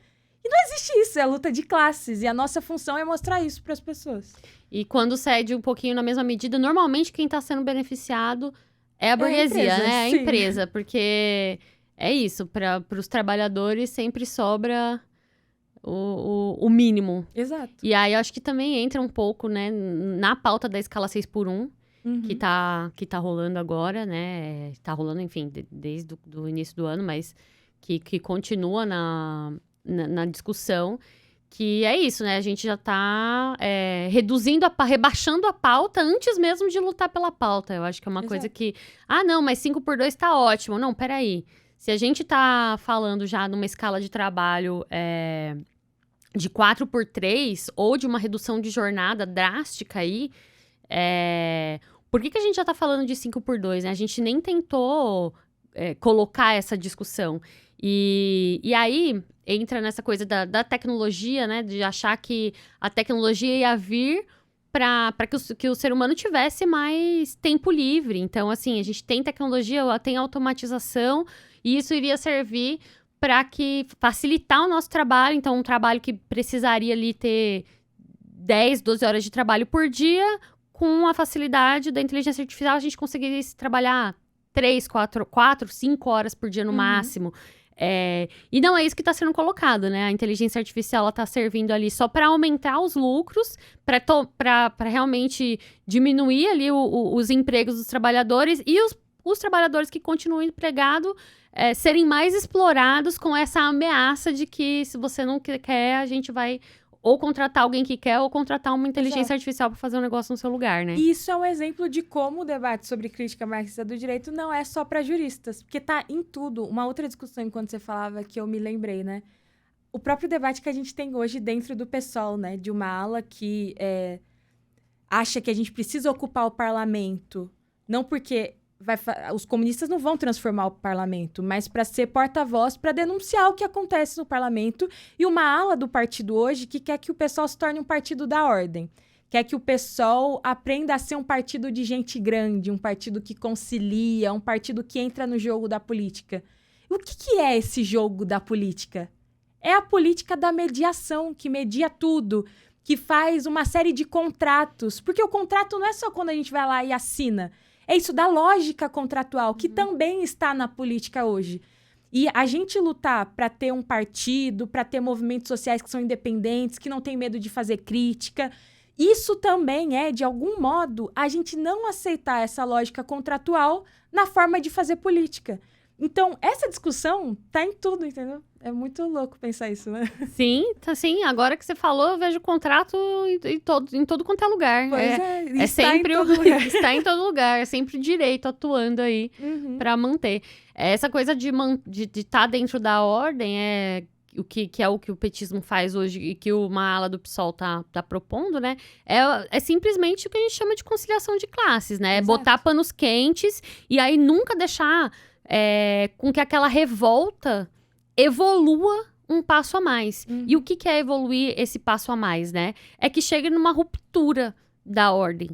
E não existe isso, é luta de classes. E a nossa função é mostrar isso para as pessoas. E quando cede um pouquinho na mesma medida, normalmente quem está sendo beneficiado é a burguesia, né? É a empresa. Porque é isso, para os trabalhadores sempre sobra o mínimo. Exato. E aí eu acho que também entra um pouco, né, na pauta da escala 6x1. Que tá rolando agora, né? Tá rolando, enfim, desde o início do ano, mas que continua na discussão. Que é isso, né? A gente já tá rebaixando a pauta antes mesmo de lutar pela pauta. Eu acho que é uma coisa que... não, mas 5x2 tá ótimo. Não, peraí. Se a gente tá falando já numa escala de trabalho de 4x3 ou de uma redução de jornada drástica aí... Por que a gente já tá falando de 5x2, né? A gente nem tentou colocar essa discussão. E aí entra nessa coisa da tecnologia, né? De achar que a tecnologia ia vir para que o ser humano tivesse mais tempo livre. Então, assim, a gente tem tecnologia, tem automatização, e isso iria servir para facilitar o nosso trabalho. Então, um trabalho que precisaria ali ter 10, 12 horas de trabalho por dia... Com a facilidade da inteligência artificial, a gente conseguiria trabalhar 3, 4, 5 horas por dia no máximo. E não é isso que está sendo colocado, né? A inteligência artificial está servindo ali só para aumentar os lucros, para realmente diminuir ali os empregos dos trabalhadores e os trabalhadores que continuam empregados serem mais explorados com essa ameaça de que se você não quer, a gente vai... Ou contratar alguém que quer, ou contratar uma inteligência artificial para fazer um negócio no seu lugar, né? E isso é um exemplo de como o debate sobre crítica marxista do direito não é só para juristas. Porque tá em tudo. Uma outra discussão, enquanto você falava, que eu me lembrei, né? O próprio debate que a gente tem hoje dentro do PSOL, né? De uma ala que acha que a gente precisa ocupar o parlamento. Não porque... os comunistas não vão transformar o parlamento, mas para ser porta-voz, para denunciar o que acontece no parlamento. E uma ala do partido hoje que quer que o PSOL se torne um partido da ordem. Quer que o PSOL aprenda a ser um partido de gente grande, um partido que concilia, um partido que entra no jogo da política. E o que é esse jogo da política? É a política da mediação, que media tudo, que faz uma série de contratos. Porque o contrato não é só quando a gente vai lá e assina. É isso da lógica contratual, que também está na política hoje. E a gente lutar para ter um partido, para ter movimentos sociais que são independentes, que não tem medo de fazer crítica, isso também é, de algum modo, a gente não aceitar essa lógica contratual na forma de fazer política. Então, essa discussão tá em tudo, entendeu? É muito louco pensar isso, né? Sim, sim. Agora que você falou, eu vejo contrato em todo quanto é lugar. Pois sempre em todo lugar. Está em todo lugar. É sempre o direito atuando aí para manter. Essa coisa de estar dentro da ordem o que é o que o petismo faz hoje e que uma ala do PSOL tá propondo, né? É simplesmente o que a gente chama de conciliação de classes, né? É botar panos quentes e aí nunca deixar com que aquela revolta evolua um passo a mais. E o que é evoluir esse passo a mais, né? É que chegue numa ruptura da ordem.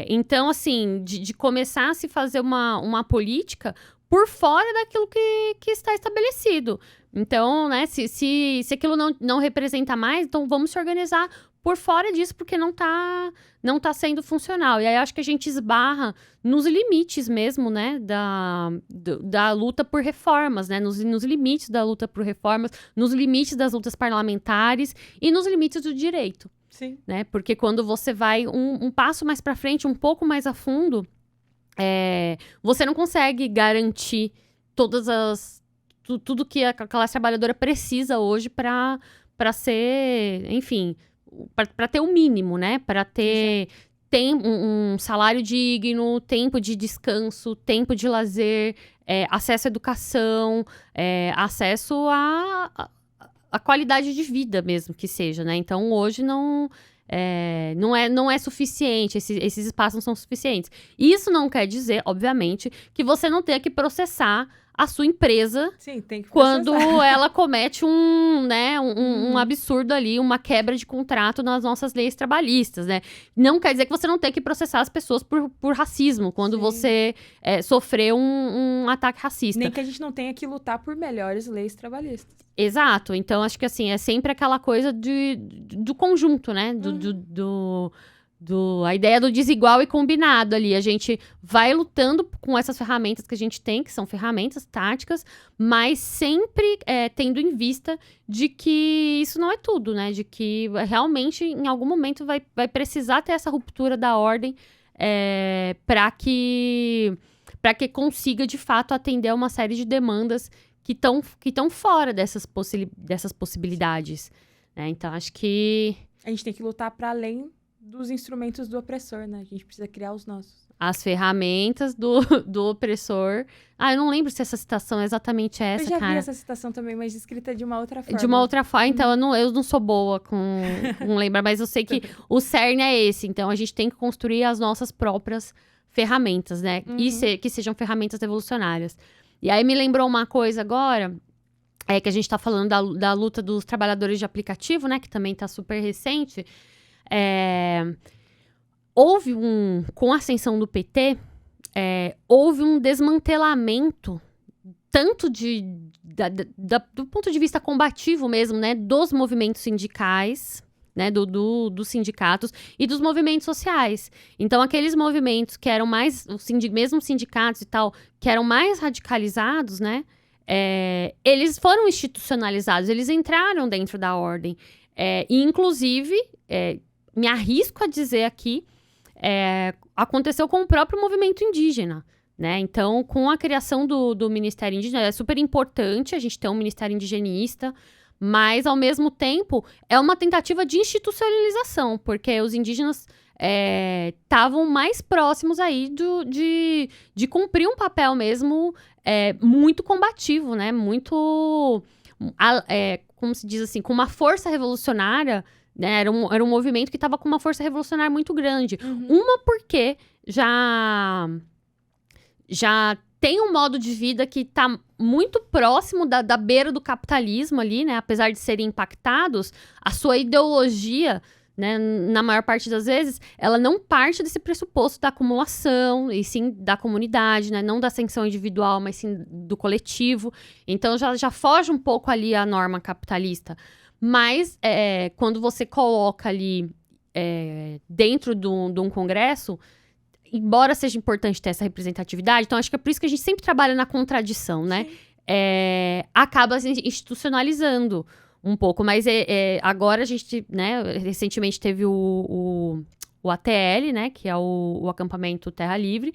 Então, assim, de começar a se fazer uma política por fora daquilo que está estabelecido. Então, né, se aquilo não representa mais, então vamos se organizar por fora disso, porque não tá sendo funcional. E aí, acho que a gente esbarra nos limites mesmo, né, da luta por reformas, né, nos limites da luta por reformas, nos limites das lutas parlamentares e nos limites do direito. Sim. Né? Porque quando você vai um passo mais para frente, um pouco mais a fundo, você não consegue garantir tudo que a classe trabalhadora precisa hoje para para ser, enfim, para ter o mínimo, né? Para ter um salário digno, tempo de descanso, tempo de lazer, acesso à educação, acesso à qualidade de vida mesmo que seja, né? Então, hoje não é suficiente, esses espaços não são suficientes. Isso não quer dizer, obviamente, que você não tenha que processar a sua empresa. Sim, tem que quando processar. ela comete um absurdo ali, uma quebra de contrato nas nossas leis trabalhistas, né? Não quer dizer que você não tem que processar as pessoas por racismo, quando Sim. você sofreu um ataque racista. Nem que a gente não tenha que lutar por melhores leis trabalhistas. Exato. Então, acho que assim, é sempre aquela coisa do conjunto, né? A ideia do desigual e combinado ali. A gente vai lutando com essas ferramentas que a gente tem, que são ferramentas táticas, mas sempre tendo em vista de que isso não é tudo, né? De que realmente, em algum momento, vai precisar ter essa ruptura da ordem para que consiga, de fato, atender a uma série de demandas que estão fora dessas possibilidades. Né? Então, acho que A gente tem que lutar para além dos instrumentos do opressor, né? A gente precisa criar os nossos. As ferramentas do opressor... eu não lembro se essa citação é exatamente essa, Eu já cara. vi essa citação também, mas escrita de uma outra forma. De uma outra forma, então eu não sou boa com lembrar, mas eu sei que o cerne é esse. Então, a gente tem que construir as nossas próprias ferramentas, né? E que sejam ferramentas revolucionárias. E aí, me lembrou uma coisa agora... que a gente tá falando da luta dos trabalhadores de aplicativo, né? Que também tá super recente. Houve com a ascensão do PT, houve um desmantelamento, tanto do ponto de vista combativo mesmo, né? Dos movimentos sindicais, né? Dos sindicatos e dos movimentos sociais. Então, aqueles movimentos que eram mais, mesmo sindicatos e tal, que eram mais radicalizados, né? Eles foram institucionalizados, eles entraram dentro da ordem. E, inclusive, me arrisco a dizer aqui, aconteceu com o próprio movimento indígena. Né? Então, com a criação do Ministério Indígena, é super importante a gente ter um Ministério Indigenista, mas, ao mesmo tempo, é uma tentativa de institucionalização, porque os indígenas estavam mais próximos aí de cumprir um papel mesmo muito combativo, né? Muito, como se diz assim, com uma força revolucionária, né? Era um movimento que estava com uma força revolucionária muito grande. Uma porque já tem um modo de vida que está muito próximo da beira do capitalismo ali, né? Apesar de serem impactados, a sua ideologia, né, na maior parte das vezes, ela não parte desse pressuposto da acumulação, e sim da comunidade, né? Não da ascensão individual, mas sim do coletivo. Então, já foge um pouco ali a norma capitalista. Mas, quando você coloca ali dentro de um congresso, embora seja importante ter essa representatividade, então acho que é por isso que a gente sempre trabalha na contradição, né? Acaba se institucionalizando um pouco, mas agora a gente, né, recentemente teve o ATL, né, que é o acampamento Terra Livre,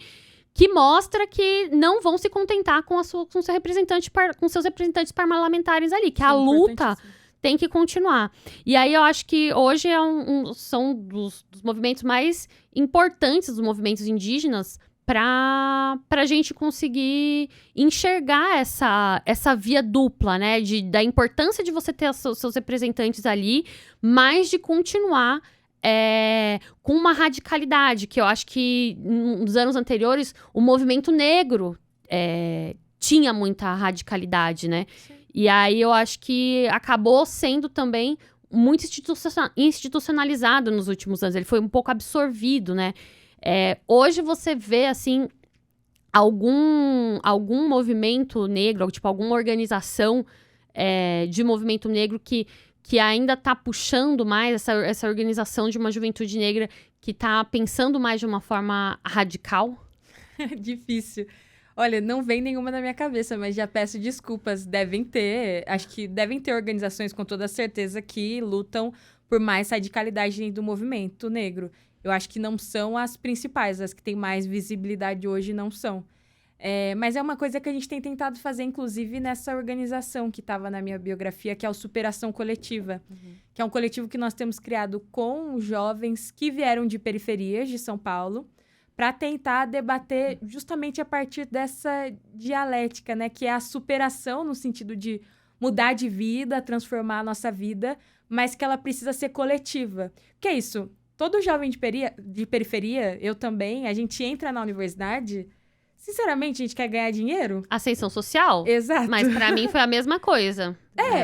que mostra que não vão se contentar com seus representantes parlamentares ali, que a luta tem que continuar. E aí eu acho que hoje são dos movimentos mais importantes, dos movimentos indígenas, para a gente conseguir enxergar essa via dupla, né? Da importância de você ter seus representantes ali, mas de continuar com uma radicalidade, que eu acho que nos anos anteriores o movimento negro tinha muita radicalidade, né? Sim. E aí eu acho que acabou sendo também muito institucionalizado nos últimos anos. Ele foi um pouco absorvido, né? Hoje você vê, assim, algum movimento negro, tipo, alguma organização de movimento negro que ainda está puxando mais essa organização de uma juventude negra que está pensando mais de uma forma radical? Difícil. Olha, não vem nenhuma na minha cabeça, mas já peço desculpas. Devem ter. Acho que devem ter organizações com toda certeza que lutam por mais radicalidade dentro do movimento negro. Eu acho que não são as principais, as que têm mais visibilidade hoje não são. Mas é uma coisa que a gente tem tentado fazer, inclusive, nessa organização que estava na minha biografia, que é o Superação Coletiva, que é um coletivo que nós temos criado com jovens que vieram de periferias de São Paulo, para tentar debater justamente a partir dessa dialética, né? Que é a superação no sentido de mudar de vida, transformar a nossa vida, mas que ela precisa ser coletiva. Que é isso? Todo jovem de periferia, eu também, a gente entra na universidade... Sinceramente, a gente quer ganhar dinheiro? Ascensão social? Exato. Mas pra mim foi a mesma coisa.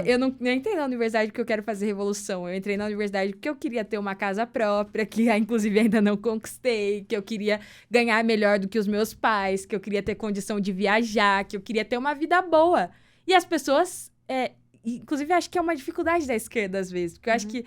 Eu não entrei na universidade porque eu quero fazer revolução. Eu entrei na universidade porque eu queria ter uma casa própria, que inclusive ainda não conquistei, que eu queria ganhar melhor do que os meus pais, que eu queria ter condição de viajar, que eu queria ter uma vida boa. E as pessoas... inclusive, acho que é uma dificuldade da esquerda, às vezes. Porque eu acho que,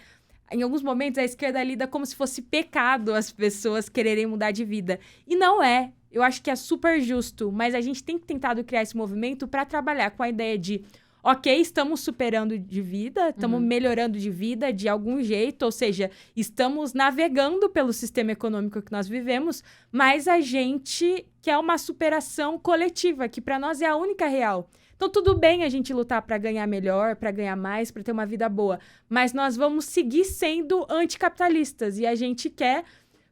em alguns momentos, a esquerda lida como se fosse pecado as pessoas quererem mudar de vida. E não é. Eu acho que é super justo, mas a gente tem tentado criar esse movimento para trabalhar com a ideia de, ok, estamos superando de vida, estamos melhorando de vida de algum jeito, ou seja, estamos navegando pelo sistema econômico que nós vivemos, mas a gente quer uma superação coletiva, que para nós é a única real. Então, tudo bem a gente lutar para ganhar melhor, para ganhar mais, para ter uma vida boa, mas nós vamos seguir sendo anticapitalistas e a gente quer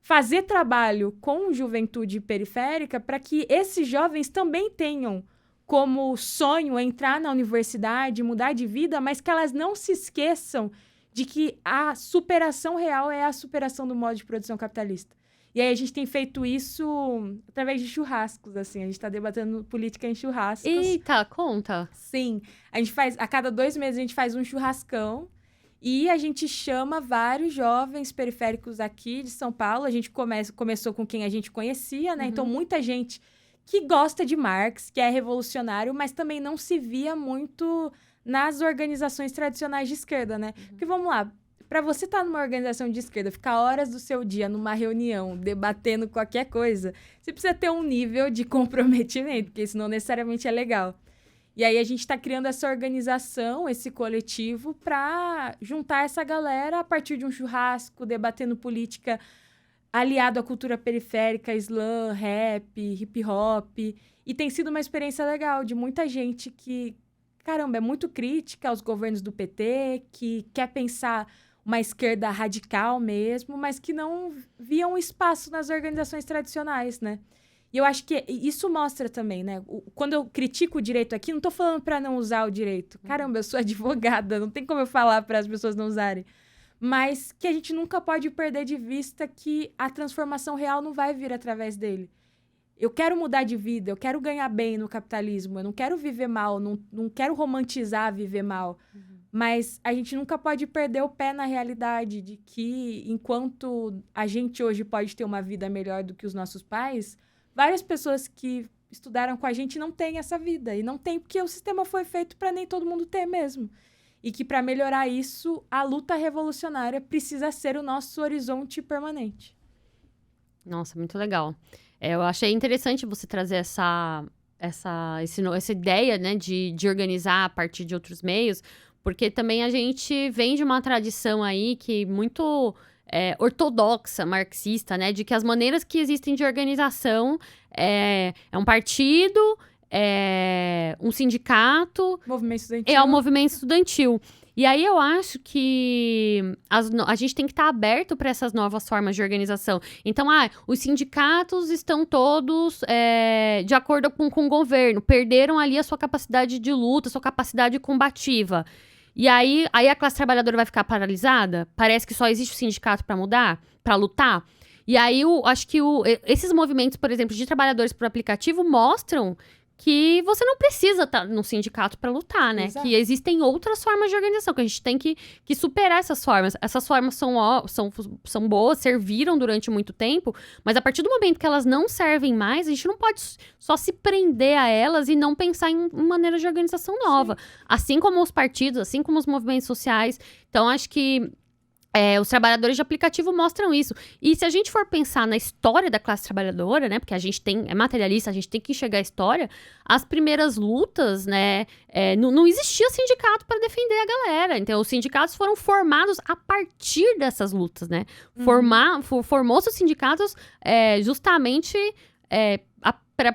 fazer trabalho com juventude periférica para que esses jovens também tenham como sonho entrar na universidade, mudar de vida, mas que elas não se esqueçam de que a superação real é a superação do modo de produção capitalista. E aí a gente tem feito isso através de churrascos, assim. A gente está debatendo política em churrascos. Eita, conta. Sim. A gente faz, a cada 2 meses a gente faz um churrascão. E a gente chama vários jovens periféricos aqui de São Paulo. A gente começou com quem a gente conhecia, né? Então, muita gente que gosta de Marx, que é revolucionário, mas também não se via muito nas organizações tradicionais de esquerda, né? Porque, vamos lá, para você estar numa organização de esquerda, ficar horas do seu dia numa reunião, debatendo qualquer coisa, você precisa ter um nível de comprometimento, porque isso não necessariamente é legal. E aí a gente está criando essa organização, esse coletivo, para juntar essa galera a partir de um churrasco, debatendo política aliado à cultura periférica, slam, rap, hip hop. E tem sido uma experiência legal de muita gente que, caramba, é muito crítica aos governos do PT, que quer pensar uma esquerda radical mesmo, mas que não via um espaço nas organizações tradicionais, né? E eu acho que isso mostra também, né? Quando eu critico o direito aqui, não tô falando para não usar o direito. Caramba, eu sou advogada, não tem como eu falar para as pessoas não usarem. Mas que a gente nunca pode perder de vista que a transformação real não vai vir através dele. Eu quero mudar de vida, eu quero ganhar bem no capitalismo, eu não quero viver mal, não quero romantizar viver mal. Mas a gente nunca pode perder o pé na realidade de que, enquanto a gente hoje pode ter uma vida melhor do que os nossos pais, várias pessoas que estudaram com a gente não têm essa vida. E não tem porque o sistema foi feito para nem todo mundo ter mesmo. E que, para melhorar isso, a luta revolucionária precisa ser o nosso horizonte permanente. Nossa, muito legal. Eu achei interessante você trazer essa ideia, né, de organizar a partir de outros meios, porque também a gente vem de uma tradição aí que muito ortodoxa, marxista, né, de que as maneiras que existem de organização é um partido, um sindicato, Movimento estudantil. É o movimento estudantil. E aí eu acho que a gente tem que estar aberto para essas novas formas de organização. Então, os sindicatos estão todos de acordo com o governo, perderam ali a sua capacidade de luta, sua capacidade combativa. E aí a classe trabalhadora vai ficar paralisada? Parece que só existe o sindicato para mudar, para lutar. E aí acho que esses movimentos, por exemplo, de trabalhadores por aplicativo mostram que você não precisa estar no sindicato para lutar, né? Exato. Que existem outras formas de organização, que a gente tem que superar essas formas. Essas formas são boas, serviram durante muito tempo, mas a partir do momento que elas não servem mais, a gente não pode só se prender a elas e não pensar em maneiras de organização nova. Sim. Assim como os partidos, assim como os movimentos sociais. Então, acho que os trabalhadores de aplicativo mostram isso. E se a gente for pensar na história da classe trabalhadora, né? Porque a gente é materialista, a gente tem que enxergar a história. As primeiras lutas, né? Não existia sindicato para defender a galera. Então, os sindicatos foram formados a partir dessas lutas, né? Formou-se os sindicatos justamente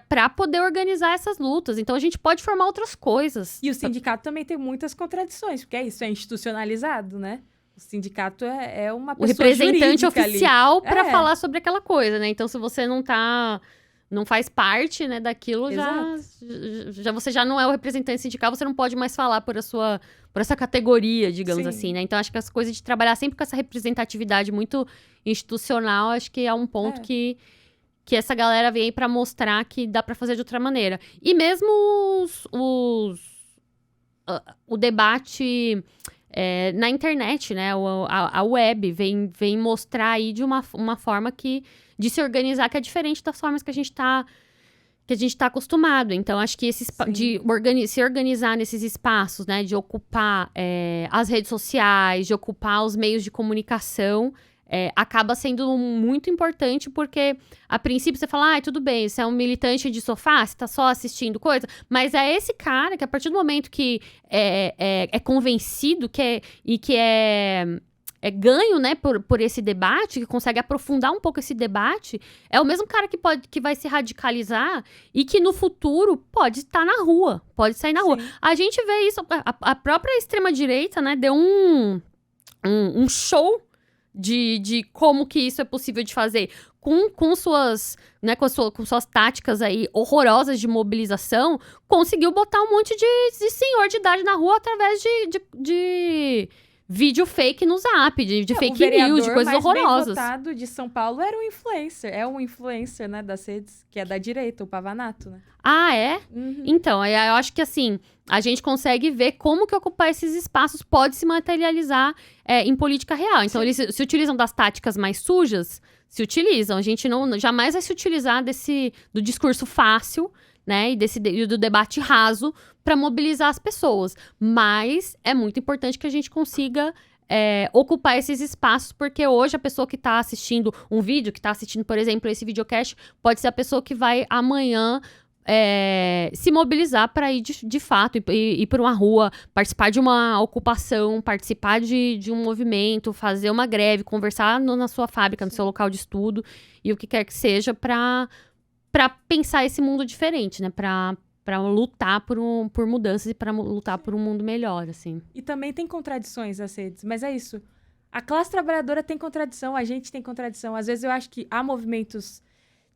para poder organizar essas lutas. Então, a gente pode formar outras coisas. E o sindicato também tem muitas contradições, porque é isso, é institucionalizado, né? O sindicato é uma pessoa representante oficial ali. para falar sobre aquela coisa, né? Então, se você não faz parte, né, daquilo, você já não é o representante sindical, você não pode mais falar por essa categoria, digamos assim, né? Então, acho que as coisas de trabalhar sempre com essa representatividade muito institucional, acho que é um ponto que essa galera vem para mostrar que dá para fazer de outra maneira. E mesmo o debate na internet, né? A web vem mostrar aí de uma forma de se organizar que é diferente das formas que a gente tá acostumado. Então, acho que se organizar nesses espaços, né? De ocupar as redes sociais, de ocupar os meios de comunicação, acaba sendo muito importante, porque a princípio você fala, tudo bem, você é um militante de sofá, você tá só assistindo coisa, mas é esse cara que a partir do momento que é convencido que é ganho, né, por esse debate, que consegue aprofundar um pouco esse debate, é o mesmo cara que vai se radicalizar e que no futuro pode estar na rua, pode sair na rua. A gente vê isso, a própria extrema-direita, né, deu um show de como que isso é possível de fazer com suas táticas aí horrorosas de mobilização, conseguiu botar um monte de senhor de idade na rua através de vídeo fake no Zap, de fake news, de coisas horrorosas. O bem votado de São Paulo era um influencer, é um influencer, né, das redes, que é da direita, o Pavanato, né? Ah, é? Uhum. Então, eu acho que assim, a gente consegue ver como que ocupar esses espaços pode se materializar em política real. Então, eles se utilizam das táticas mais sujas, se utilizam. A gente jamais vai se utilizar do discurso fácil, né, e do debate raso para mobilizar as pessoas. Mas é muito importante que a gente consiga ocupar esses espaços, porque hoje a pessoa que está assistindo um vídeo, que está assistindo, por exemplo, esse videocast, pode ser a pessoa que vai amanhã se mobilizar para ir de fato, ir para uma rua, participar de uma ocupação, participar de um movimento, fazer uma greve, conversar na sua fábrica, no seu local de estudo, e o que quer que seja, para pensar esse mundo diferente, né? Para lutar por mudanças e para lutar por um mundo melhor, assim. E também tem contradições as redes, mas é isso. A classe trabalhadora tem contradição, a gente tem contradição. Às vezes eu acho que há movimentos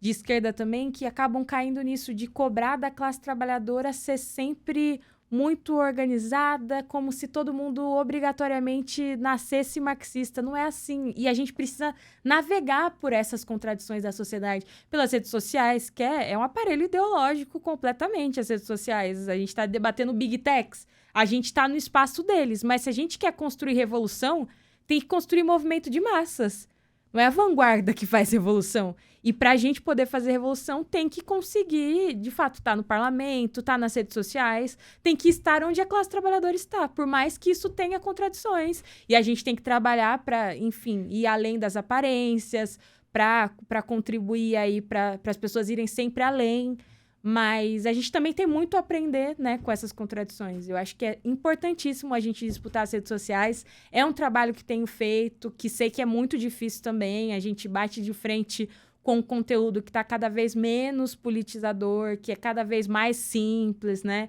de esquerda também que acabam caindo nisso de cobrar da classe trabalhadora ser sempre muito organizada, como se todo mundo obrigatoriamente nascesse marxista. Não é assim. E a gente precisa navegar por essas contradições da sociedade. Pelas redes sociais, que é um aparelho ideológico completamente, as redes sociais. A gente está debatendo Big Techs, a gente está no espaço deles. Mas se a gente quer construir revolução, tem que construir movimento de massas. Não é a vanguarda que faz revolução. E para a gente poder fazer revolução, tem que conseguir, de fato, estar no parlamento, estar nas redes sociais, tem que estar onde a classe trabalhadora está, por mais que isso tenha contradições. E a gente tem que trabalhar para, enfim, ir além das aparências, para contribuir aí para as pessoas irem sempre além. Mas a gente também tem muito a aprender, né, com essas contradições. Eu acho que é importantíssimo a gente disputar as redes sociais. É um trabalho que tenho feito, que sei que é muito difícil também. A gente bate de frente com um conteúdo que está cada vez menos politizador, que é cada vez mais simples, né?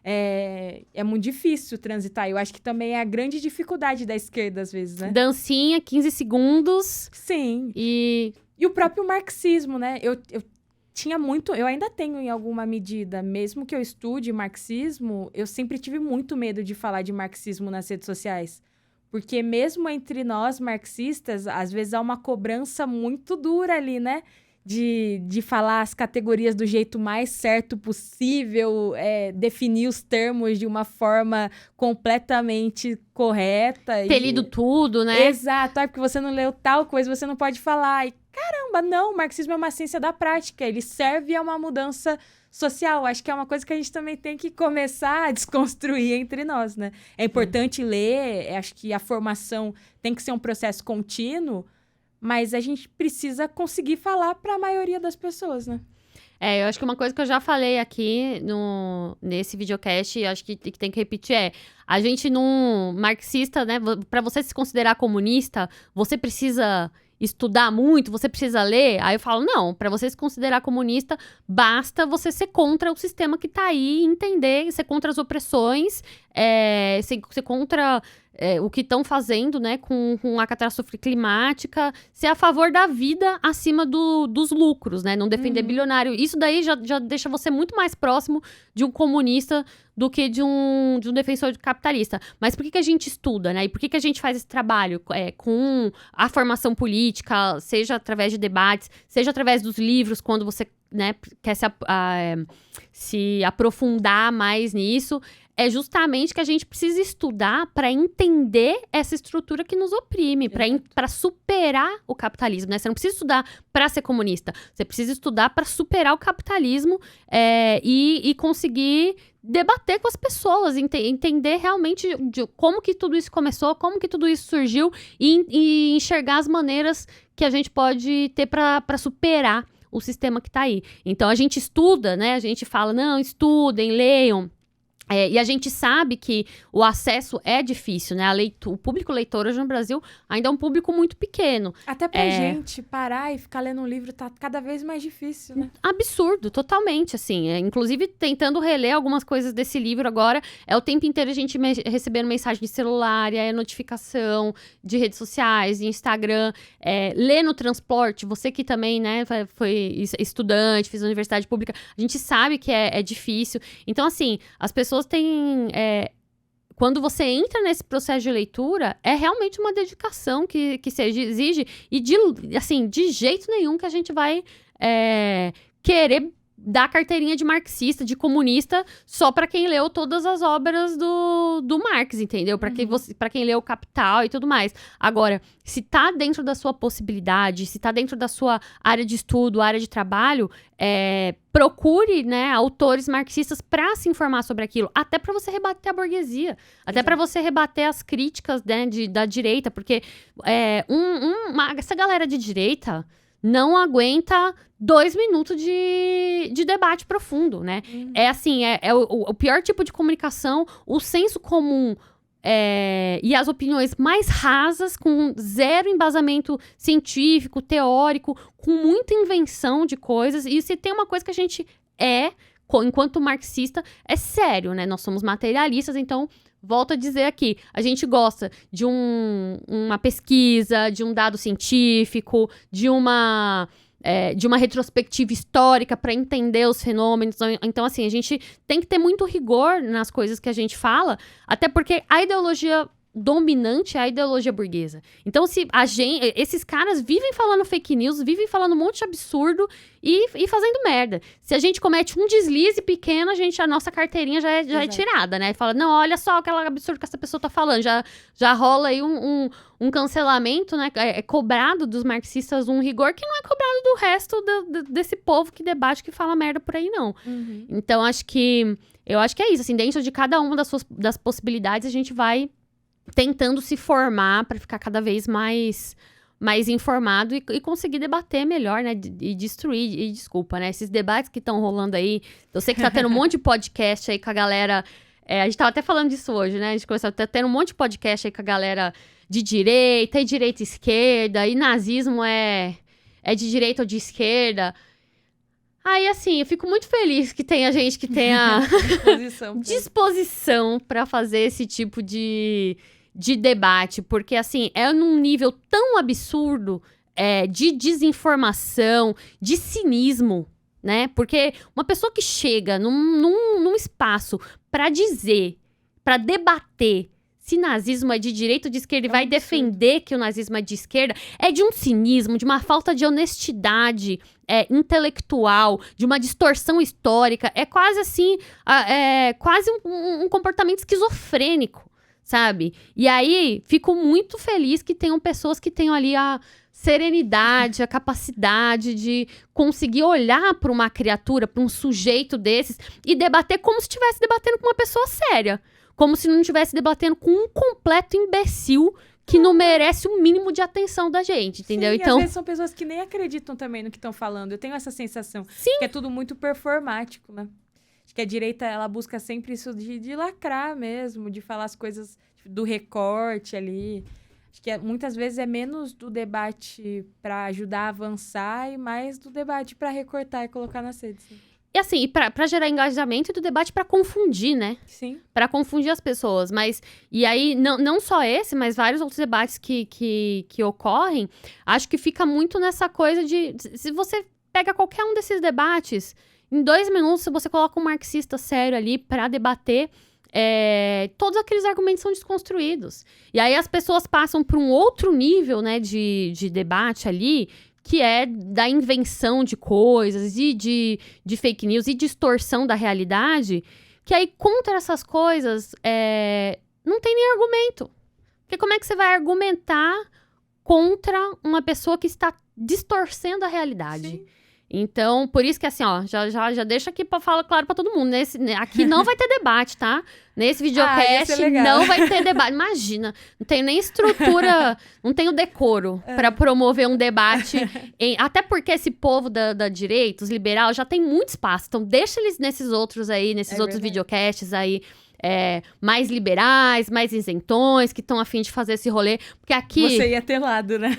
É muito difícil transitar. Eu acho que também é a grande dificuldade da esquerda, às vezes, né? Dancinha, 15 segundos. Sim. E o próprio marxismo, né? Eu tinha muito... Eu ainda tenho, em alguma medida, mesmo que eu estude marxismo, eu sempre tive muito medo de falar de marxismo nas redes sociais. Porque mesmo entre nós, marxistas, às vezes há uma cobrança muito dura ali, né? De falar as categorias do jeito mais certo possível, definir os termos de uma forma completamente correta. Ter lido tudo, né? Exato, porque você não leu tal coisa, você não pode falar. E, caramba, não, o marxismo é uma ciência da prática, ele serve a uma mudança social. Acho que é uma coisa que a gente também tem que começar a desconstruir entre nós, né? É importante ler, acho que a formação tem que ser um processo contínuo, mas a gente precisa conseguir falar para a maioria das pessoas, né? Eu acho que uma coisa que eu já falei aqui nesse videocast, e acho que tem que repetir, a gente não... Marxista, né? Para você se considerar comunista, você precisa estudar muito, você precisa ler. Aí eu falo, não, para você se considerar comunista, basta você ser contra o sistema que tá aí, entender, ser contra as opressões, ser contra o que estão fazendo, né, com a catástrofe climática, ser a favor da vida acima dos lucros, né, não defender bilionário. Isso daí já deixa você muito mais próximo de um comunista do que de um defensor capitalista. Mas por que a gente estuda, né? E por que a gente faz esse trabalho com a formação política, seja através de debates, seja através dos livros, quando você, né, quer se aprofundar mais nisso? É justamente que a gente precisa estudar para entender essa estrutura que nos oprime, para superar o capitalismo, né? Você não precisa estudar para ser comunista, você precisa estudar para superar o capitalismo e conseguir debater com as pessoas, entender realmente como que tudo isso começou, como que tudo isso surgiu e enxergar as maneiras que a gente pode ter para superar o sistema que está aí. Então a gente estuda, né? A gente fala, não, estudem, leiam. E a gente sabe que o acesso é difícil, né? O público leitor hoje no Brasil ainda é um público muito pequeno. Até pra gente parar e ficar lendo um livro tá cada vez mais difícil, né? Absurdo, totalmente, assim. Inclusive, tentando reler algumas coisas desse livro agora, o tempo inteiro a gente recebendo mensagem de celular, notificação de redes sociais, de Instagram, ler no transporte. Você que também, né, foi estudante, fez universidade pública, a gente sabe que é difícil. Então, assim, as pessoas têm... quando você entra nesse processo de leitura, é realmente uma dedicação que se exige. E, de jeito nenhum que a gente vai querer dar carteirinha de marxista, de comunista, só para quem leu todas as obras do Marx, entendeu? Para quem leu Capital e tudo mais. Agora, se tá dentro da sua possibilidade, se tá dentro da sua área de estudo, área de trabalho, procure, né, autores marxistas para se informar sobre aquilo, até para você rebater a burguesia, até para você rebater as críticas, né, da direita, porque essa galera de direita não aguenta 2 minutos de debate profundo, né? O pior tipo de comunicação, o senso comum e as opiniões mais rasas, com zero embasamento científico, teórico, com muita invenção de coisas. E se tem uma coisa que a gente enquanto marxista, é sério, né? Nós somos materialistas, então... Volto a dizer aqui, a gente gosta de uma pesquisa, de um dado científico, de uma retrospectiva histórica para entender os fenômenos. Então, assim, a gente tem que ter muito rigor nas coisas que a gente fala, até porque a ideologia dominante é a ideologia burguesa. Então, se esses caras vivem falando fake news, vivem falando um monte de absurdo e fazendo merda. Se a gente comete um deslize pequeno, a nossa carteirinha já é tirada, né? Fala, não, olha só aquele absurdo que essa pessoa tá falando. Já rola aí um cancelamento, né? É cobrado dos marxistas um rigor que não é cobrado do resto desse povo que debate, que fala merda por aí, não. Então, eu acho que é isso. Assim, dentro de cada uma das possibilidades, a gente vai tentando se formar para ficar cada vez mais informado e conseguir debater melhor, né? E destruir. E desculpa, né? Esses debates que estão rolando aí. Eu sei que tá tendo um monte de podcast aí com a galera. A gente tava até falando disso hoje, né? A gente começou a ter um monte de podcast aí com a galera de direita e direita e esquerda. E nazismo é de direita ou de esquerda. Aí, assim, eu fico muito feliz que tenha gente que tenha disposição para fazer esse tipo de debate, porque, assim, é num nível tão absurdo de desinformação, de cinismo, né? Porque uma pessoa que chega num espaço para dizer, para debater se nazismo é de direita ou de esquerda e vai defender que o nazismo é de esquerda, é de um cinismo, de uma falta de honestidade intelectual, de uma distorção histórica. É quase assim, quase um comportamento esquizofrênico, sabe? E aí, fico muito feliz que tenham pessoas que tenham ali a serenidade, a capacidade de conseguir olhar para uma criatura, para um sujeito desses e debater como se estivesse debatendo com uma pessoa séria. Como se não estivesse debatendo com um completo imbecil que não merece o mínimo de atenção da gente, entendeu? Sim, então, às vezes são pessoas que nem acreditam também no que estão falando. Eu tenho essa sensação. Sim. Que é tudo muito performático, né? Acho que a direita, ela busca sempre isso de lacrar mesmo, de falar as coisas do recorte ali. Acho que muitas vezes é menos do debate para ajudar a avançar e mais do debate para recortar e colocar nas redes. Né? E assim, pra gerar engajamento e do debate pra confundir, né? Sim. Pra confundir as pessoas. Mas, e aí, não só esse, mas vários outros debates que ocorrem, acho que fica muito nessa coisa de... Se você pega qualquer um desses debates, em 2 minutos, se você coloca um marxista sério ali pra debater, todos aqueles argumentos são desconstruídos. E aí as pessoas passam pra um outro nível, né, de debate ali, que é da invenção de coisas e de fake news e distorção da realidade, que aí contra essas coisas não tem nem argumento. Porque como é que você vai argumentar contra uma pessoa que está distorcendo a realidade? Sim. Então, por isso que assim, ó, já deixa aqui pra falar claro pra todo mundo. Aqui não vai ter debate, tá? Nesse videocast não vai ter debate. Imagina, não tenho nem estrutura, não tenho decoro pra promover um debate. Até porque esse povo da direita, os liberais, já tem muito espaço. Então, deixa eles nesses outros aí, nesses outros videocasts aí. Mais liberais, mais isentões, que estão a fim de fazer esse rolê. Porque aqui... Você ia ter lado, né?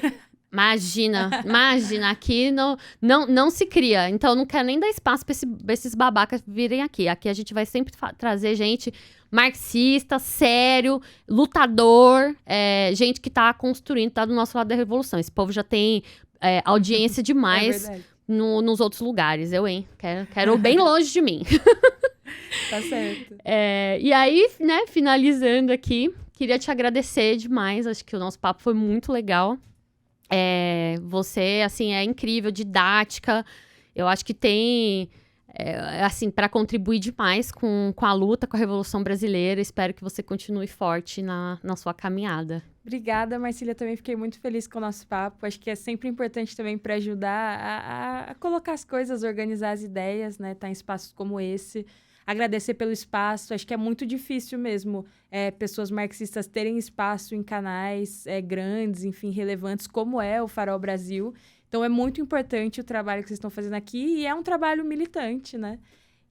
Imagina, aqui não se cria. Então, eu não quero nem dar espaço pra esses babacas virem aqui. Aqui a gente vai sempre trazer gente marxista, sério, lutador, gente que tá construindo, tá do nosso lado da revolução. Esse povo já tem audiência demais nos outros lugares. Quero bem longe de mim. Tá certo. E aí, né, finalizando aqui, queria te agradecer demais. Acho que o nosso papo foi muito legal. Você, assim, é incrível, didática. Eu acho que tem, assim, para contribuir demais com a luta, com a Revolução Brasileira. Espero que você continue forte na sua caminhada. Obrigada, Marcília. Também fiquei muito feliz com o nosso papo. Acho que é sempre importante também para ajudar a colocar as coisas, organizar as ideias, né? Tá em espaços como esse. Agradecer pelo espaço. Acho que é muito difícil mesmo pessoas marxistas terem espaço em canais grandes, enfim, relevantes, como é o Farol Brasil. Então, é muito importante o trabalho que vocês estão fazendo aqui e é um trabalho militante, né?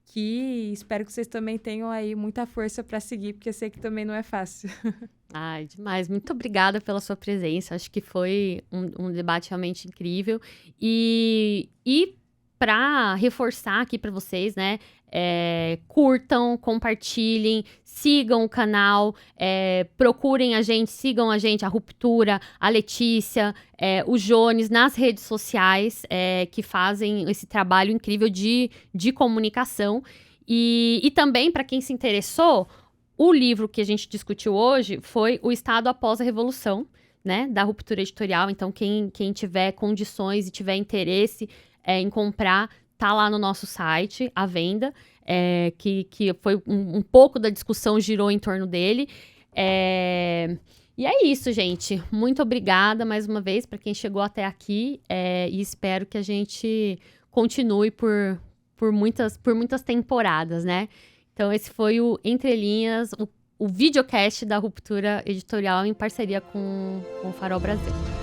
Que espero que vocês também tenham aí muita força para seguir, porque eu sei que também não é fácil. Ai, demais. Muito obrigada pela sua presença. Acho que foi um debate realmente incrível. E para reforçar aqui para vocês, né? Curtam, compartilhem, sigam o canal, procurem a gente, sigam a gente, a Ruptura, a Letícia, o Jones nas redes sociais, que fazem esse trabalho incrível de comunicação. E também, para quem se interessou, o livro que a gente discutiu hoje foi O Estado Após a Revolução, né, da Ruptura Editorial. Então, quem tiver condições e tiver interesse em comprar, tá lá no nosso site, à venda, que foi um pouco da discussão girou em torno dele. E é isso, gente. Muito obrigada mais uma vez para quem chegou até aqui e espero que a gente continue por muitas temporadas, né? Então, esse foi o Entre Linhas, o videocast da Ruptura Editorial em parceria com o Farol Brasil.